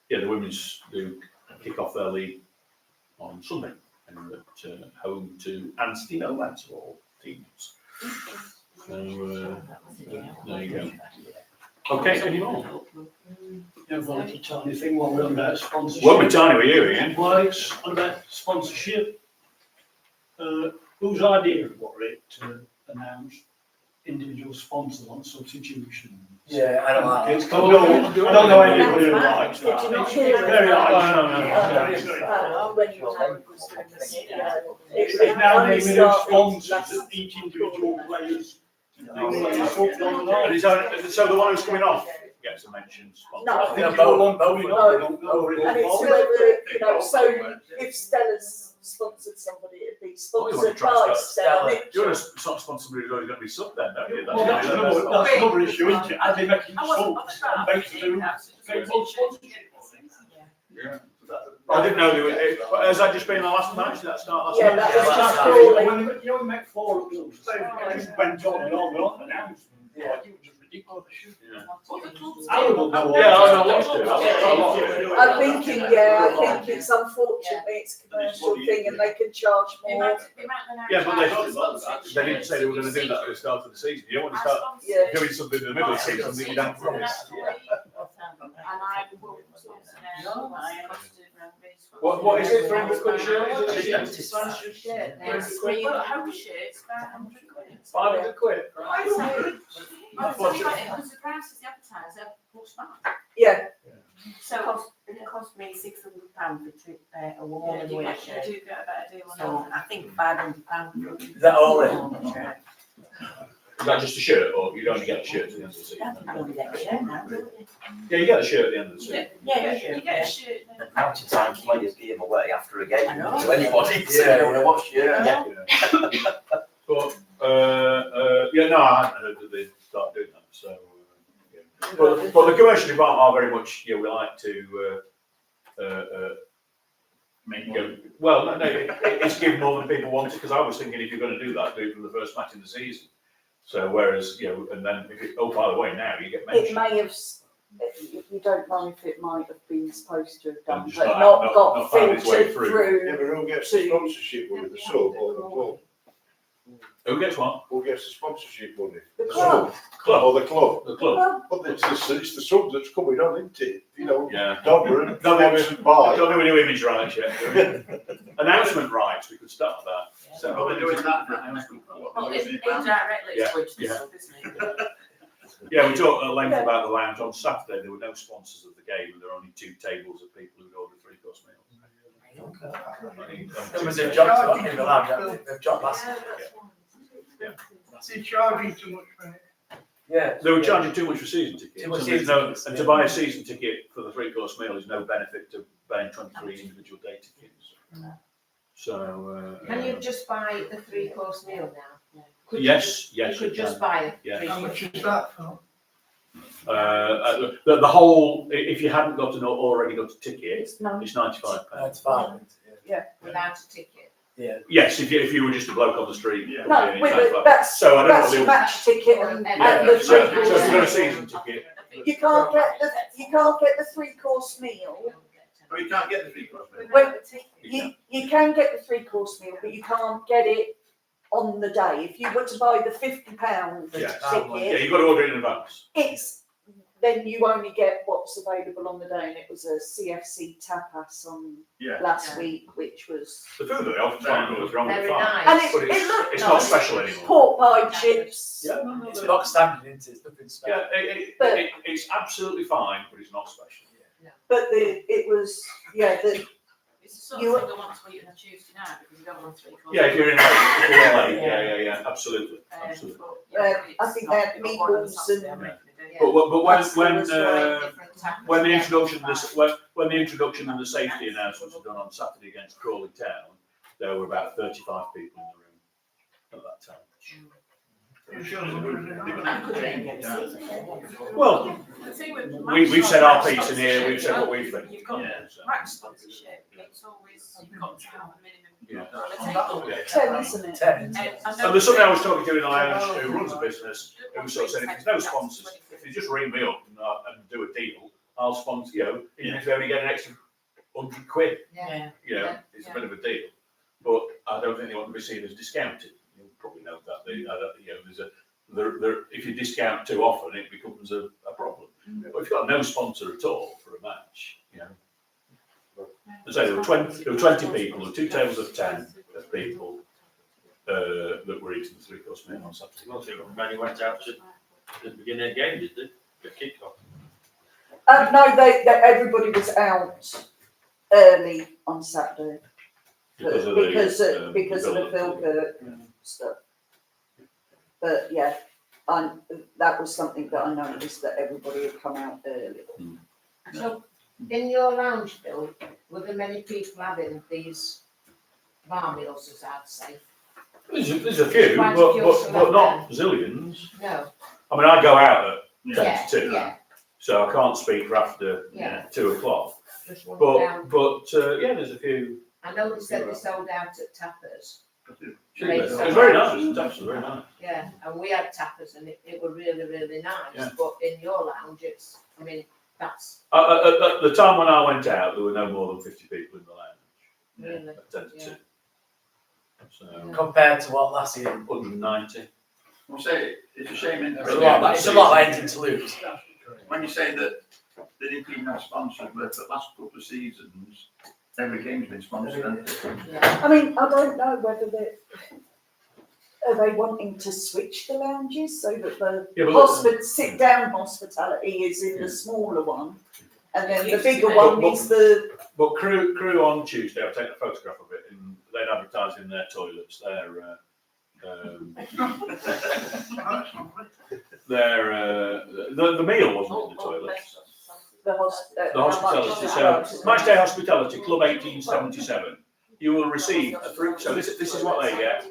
Yeah, the women's do kick off their league on Sunday, and at home to Anstey Nomads of all teams. So there you go. Okay, any more? Yeah, one little tiny thing while we're on about sponsorship. What were tiny were you, Ian? Well, it's on about sponsorship. Whose idea was it to announce individual sponsors on substitution? Yeah, I don't like It's it. I don't know anybody who likes that. Did you not It's hear it? very hard. No. When you had It's now naming who sponsors each individual players. So the one who's coming off gets a mention sponsor. No. I think you're one coming on, I don't know whether And it's it's whoever, you know, so if Stella's sponsored somebody, it'd be sponsored by Stella. You want to sponsoor somebody who's always going to be sub then, don't you? Well, that's another issue, isn't it? Are they making I wasn't on the subs track. and basically people sponsorship? Yeah. I didn't know they were. Has that just been the last match? That start last Yeah, match? that was That's just cool. cool. When you know, we make four of them, so it just went on and on and on, announcement. Yeah. It was just ridiculous. Yeah. What the clubs I do. don't know. Yeah, I know what to do. I'm thinking, I think it's unfortunately it's a commercial thing and they can charge The more. amount of Yeah, but sponsorship. they didn't say they were going to do that at the start of the season. You don't want to start Yeah. doing something in the middle of the season that you don't promise. And I will sponsor now. What is it for him to put shirt? Well, home shirts, £500. 500 quid. I was the price as the advertiser, plus that. Yeah, So, It cost me £600 for a woman you wear get, shirt. you do get a better deal on So that. I think £500. Is that all in? Is that just a shirt, or you don't get a shirt at the end of the season? I don't get a shirt now, do you? Yeah, you get a shirt at the end of the season. You get a shirt. The amount of times players give them away after a game I know. to anybody. Yeah. You want to watch shirt? Yeah. But no, I hadn't heard that they'd start doing that. So, yeah. But the commercial department are very much. Yeah, we like to Make you know, well, no, it's give more than people want it. Because I was thinking, if you're going to do that, do it from the first match in the season. So whereas and then if it, oh, by the way, now you get it mentioned. may have, you don't know if it might have been supposed to have done, Just but not not found its way filtered through. Yeah, through. but who gets the sponsorship money, the sub or the club? Who gets what? Who gets the sponsorship money? The club. Club. Or the club? The club. But it's the sub that's coming on, isn't it? You know, Yeah. Dobber and No, sponsored by. Don't do any image rights yet. Announcement rights. We could start that. So are they doing that for announcement? Well, indirectly Yeah, it's switched to yeah. sub, isn't it? Yeah, we talked at length about the lounge on Saturday. There were no sponsors of the game, and there were only 2 tables of people who'd ordered 3-course It was a job in the land, they've dropped last. They're charging too much for it. Yeah. They were charging too much for season tickets. Too much And there's season no, tickets, and yeah. to buy a season ticket for the 3-course meal is no benefit to buying 23 individual day tickets. So. Can you just buy the 3-course meal now? Could Yes, you, yes. You could just buy a Yeah. 3-course. How much is that for? The whole, if you hadn't got already got a ticket, It's no, it's £95. That's fine. Without a ticket. Yeah. Yes, if you were just a bloke on the street. Yeah. no, it's with £95. it, that's, So I don't that's know a what match ticket and Yeah, the so if 3-course you've got a meal. season ticket, You can't get the 3-course meal. Oh, you can't get the 3-course meal. Well, you can get the 3-course meal, but you can't get it on the day. If you were to buy the £50 yeah, ticket, you've got to order it in advance. then you only get what's available on the day, and it was a CFC tapas on Yeah. last week, which was The food that they offer is wrong with Very the farm. nice. and But it looked it's nice. not special anymore. Pork pie chips. Yeah, no, It's not standard, isn't it? It's nothing special. Yeah, it's absolutely fine, but it's not special. But it was It's the sort You- of thing I want to eat on a Tuesday night because you don't want 3-course. Yeah, if you're in late, yeah, absolutely, absolutely. I think they had meatballs and But when the introduction, when the introduction and the safety announcements were done on Saturday against Crawley Town, there were about 35 people in the room at that time. Well, The thing with we've said our piece in here, we've said what we think. You've got Yeah, so. max sponsorship, it's always, you've got to have a minimum. Yeah. 10, isn't it? 10. And there's something I was talking to in the lounge who runs a business, who sort of said, if there's no sponsors, if you just ring me up and do a deal, I'll sponsor you, even if they only get an extra £100, Yeah. you know, it's a bit of a deal. But I don't think they want to be seen as discounted. You'll probably know that, you know, if you discount too often, it becomes a problem. But if you've got no sponsor at all for a match, you know. As I say, there were 20 people, there were 2 tables of 10 of people that were eating the 3-course meal on Saturday. Well, so everybody went out to the beginning of the game, did they? The kick-off. No, everybody was out early on Saturday because of the Phil Kirk stuff. But yeah, that was something that I noticed, that everybody had come out early. So, in your lounge, Bill, were there many people having these bar meals, as I'd say? There's a few, but not zillions. No. I mean, I go out at 10 Yeah, to 2, yeah. so I can't speak for after Yeah. 2 o'clock. Just wondered down. But yeah, there's a few. I know they said they sold out at Tappers. It was very nice. It was absolutely very nice. Yeah, and we had tappers and it were really, really nice. Yeah. But in your lounge, it's, I mean, that's At the time when I went out, there were no more than 50 people in the lounge. really, At 10 to 2. yeah. So Compared to what last year? 190. I'll say, it's a shame. It's a lot like anything to lose. When you say that they didn't even have sponsors, but the last couple of seasons, every game's been sponsored. I mean, I don't know whether are they wanting to switch the lounges so that the sit-down hospitality is in the smaller one, and then the bigger one is the. But crew on Tuesday, I've taken a photograph of it, and they'd advertise in their toilets. The meal wasn't in the toilets. The hospitality. So, Match Day Hospitality, Club 1877. You will receive so this is what they get: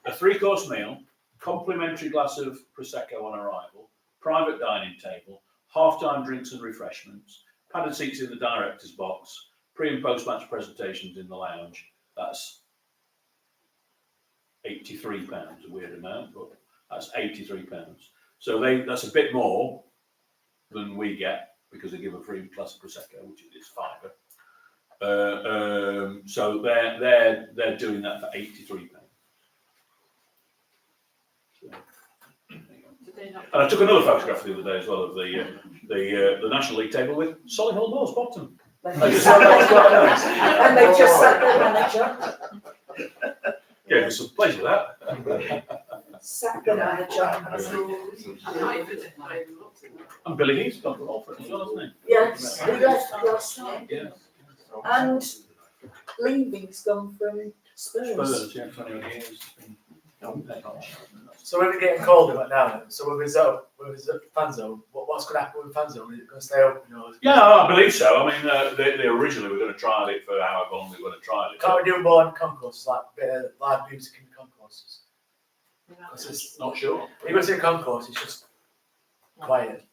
a 3-course meal, complimentary glass of prosecco on arrival, private dining table, half-time drinks and refreshments, padded seats in the director's box, pre- and post-match presentations in the lounge. That's £83, a weird amount, but that's £83. So that's a bit more than we get, because they give a free glass of prosecco, which is £5. So they're doing that for £83. So, and I took another photograph the other day as well of the National League table with Solihull Moors bottom. And they just sacked their manager. Gave me some pleasure that. Sacked the manager. And Billy Heath's gone for Alfred as well, hasn't he? Yes, he left last night. Yeah. And leaving's gone from Spurs. Spurs, yeah, 20 odd years. So we're getting colder right now. So with his fan zone, what's going to happen with fan zone? Is it going to stay open? Or is it Yeah, I believe so. I mean, they originally were going to trial it for however long they were going to trial it. Can't we do more in concourses, like a bit of live music in the concourses? Because it's Not sure. you go to the concourse, it's just quiet.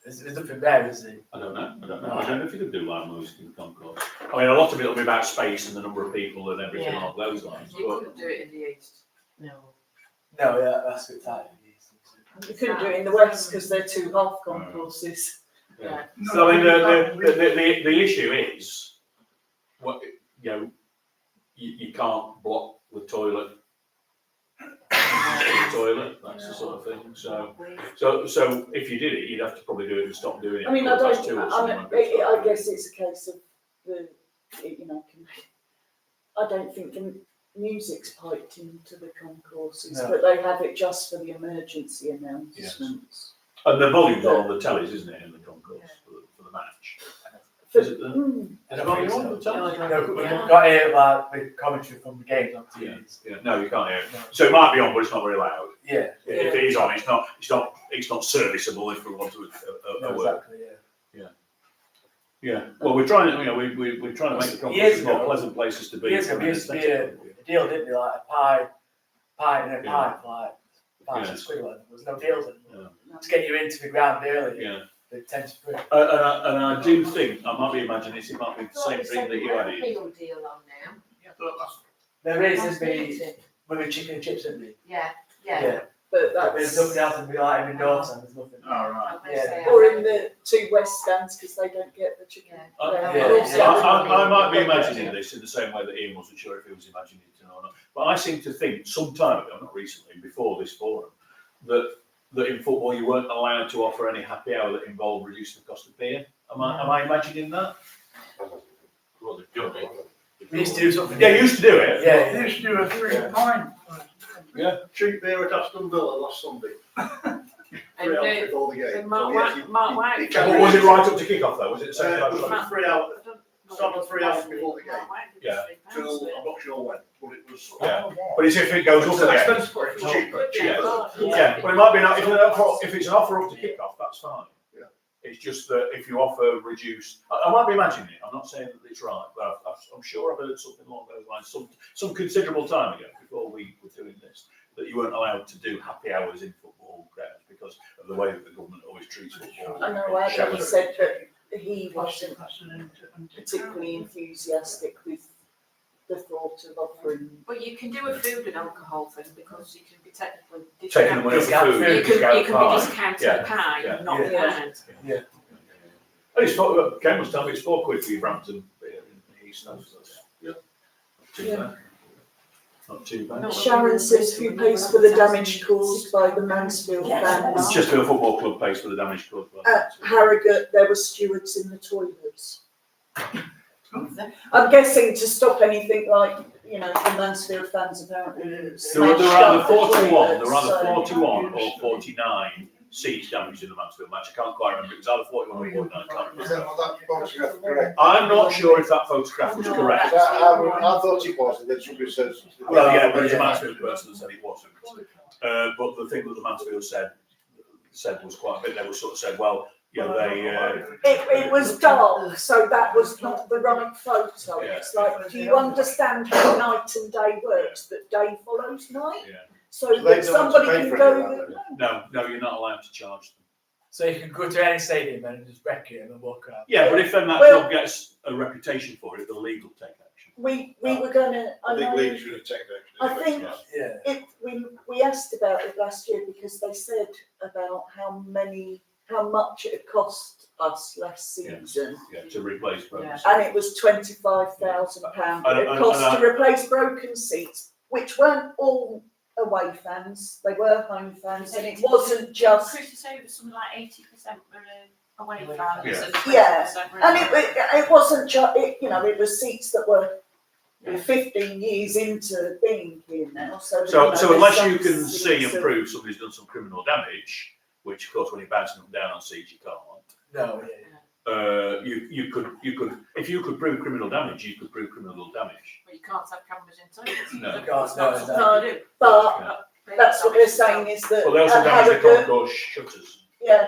There's nothing there, is there? I don't know. I don't know if you could do live music in the concourse. I mean, a lot of it will be about space and the number of people and everything Yeah. along those lines. You But couldn't do it in the east. No. No, yeah, that's a bit tight. You couldn't do it in the west because they're two half concourses. yeah. So I mean, the issue is, what you can't block the toilet. That's the sort of thing. So if you did it, you'd have to probably do it and stop doing it. I mean, at 2:15 or something like that. I guess it's a case of I don't think the music's piped into the concourses, No. but they have it just for the emergency announcements. And the volume's on the tellies, isn't it, in the concourse for the match? For- Is it the- mm, I Is it don't think on so. the tellies? No, we've got here like with commentary from the games on TV. Yeah, no, you can't hear it. So it might be on, but it's not very loud. Yeah, If it is on, it's not serviceable if we want to no, work. exactly, yeah. Yeah. Well, we're trying to, we're trying to make the Years concourses more ago- pleasant places to be. Years ago, there used to be a deal, didn't there, like a pie in a pipe, like £5 6 quid. There was no deals anymore. To get you into the ground early, Yeah. they tend to put. And I do think, I might be imagining this, it might be the same thing that you had. Meal deal on now. There is with the chicken and chips, isn't there? Yeah. But There's that's nothing else in the like in the north stand, there's nothing. All right. Yeah. or in the two west stands because they don't get the chicken. I, Yeah. I might be imagining this in the same way that Ian wasn't sure if he was imagining it or not. But I seem to think some time ago, not recently, before this forum, that in football you weren't allowed to offer any happy hour that involved reducing the cost of beer. Am I imagining that? Well, they've done it. We used to do something. Yeah, you used to do it. Yeah, They used to do a 3 pint. Yeah. Cheap beer at Aston Villa last Sunday. 3 hours before the game. Mark White. But was it right up to kick-off though? Was it the same It was time? like 3 hours. Started 3 hours before the game. Yeah. Till I'm not sure when, but it was. Yeah. But it's if it goes It's up again. expensive, but it was cheaper. Yeah, but it might be if it's an offer up to kick-off, that's fine. Yeah. It's just that if you offer reduced, I might be imagining it. I'm not saying that it's right, but I'm sure I've heard something along those lines some considerable time ago before we were doing this, that you weren't allowed to do happy hours in football grounds because of the way that the government always treats football. I know Adam said that he wasn't particularly enthusiastic with the thought of offering. But you can do a food and alcohol thing because you can be technically Taking away the Discount food, food. You discount can pie. be discounting Yeah. the pie, Yeah. not the Yeah. pound. And it's Ken was telling me it's £4 for your Brampton beer in the East. Yeah. Not too bad. Sharon says who pays for the damage caused by the Mansfield fans. Chesterfield Football Club pays for the damage caused by At Harrogate, there were stewards in the toilets. I'm guessing to stop anything like, the Mansfield fans apparently. There were smashed either up the 41, there were toilets, either so- 41 or 49 seats damaged in the Mansfield match. I can't quite remember. It was either 41 or 49. I can't Was remember. that photograph correct? I'm not sure if that photograph was correct. I thought it was, and then somebody says. Well, yeah, but it's a Mansfield person that said it wasn't. But the thing that the Mansfield said was quite a bit. They were sort of said, well, It was dark, so that was not the right photo. Yeah. It's like, do you understand how night and day works? That day follows night, yeah. so They that don't somebody pay can for go. any of No, you're not allowed to charge them. So you can go to any stadium and just wreck it and then walk out. Yeah, but if then that Well- club gets a reputation for it, the league will take action. We were gonna. I think know- league should have taken I action. think Yeah. we asked about it last year because they said about how much it had cost us last season, Yeah, to replace programs. and it was £25,000. It And- cost and to replace broken seats, which weren't all away fans; they were home fans, and it wasn't just. Chris said it was something like 80% were away fans Yeah. and 20% Yeah, were and it wasn't just, it was seats that were 15 years into being here now. So So unless you there's can some see seats and that- prove somebody's done some criminal damage, which of course when you're bouncing them down on seats you can't, No, yeah. you could, if you could prove criminal damage, you could prove criminal damage. Well, you can't have cameras in toilets. No. You can't, It's no, not no. No, do. but that's what they're saying is that But they also at damage the Harrogate, concourse shutters. yeah,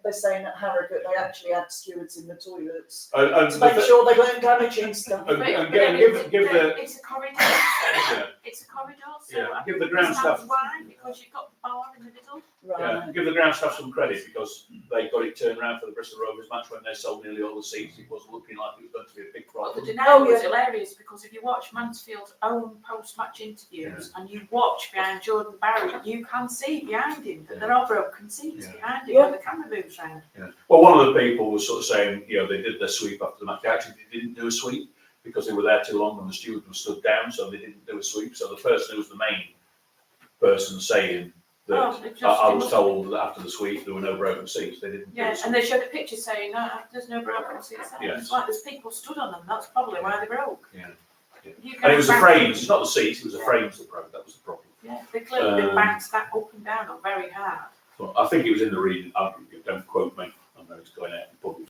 they're saying at Harrogate they actually had stewards in the toilets And to make sure they weren't damaging stuff. And, But- and but give the, It's a corridor. yeah, It's a corridor, so Yeah, I give the think ground understand staff- why, because you've got the bar in the middle. yeah, give the ground staff some credit because they got it turned around for the Bristol Rovers match when they sold nearly all the seats. It was looking like it was going to be a big But the problem. denial was yeah. hilarious because if you watch Mansfield's own post-match interviews and you watch behind Jordan Barry, you can see behind him that there are broken seats Yeah. behind him Yeah. when the camera moves round. Yeah. Well, one of the people was sort of saying, you know, they did their sweep after the match. They actually didn't do a sweep because they were there too long and the stewards were stood down, so they didn't do a sweep. So the person who was the main person saying that Oh, it just- I it was must- told that after the sweep there were no broken seats. They didn't. do a Yeah, sweep. and they showed a picture saying, no, there's no broken seats there. Yeah. It's like there's people stood on them, that's probably why they broke. Yeah. You And it was the can- frames, it's not the seats, it was the frames that broke. That was the problem. Yeah, they clearly Um, banked that up and down or very hard. But I think it was in the reading. Don't quote me. I know it's going out in public.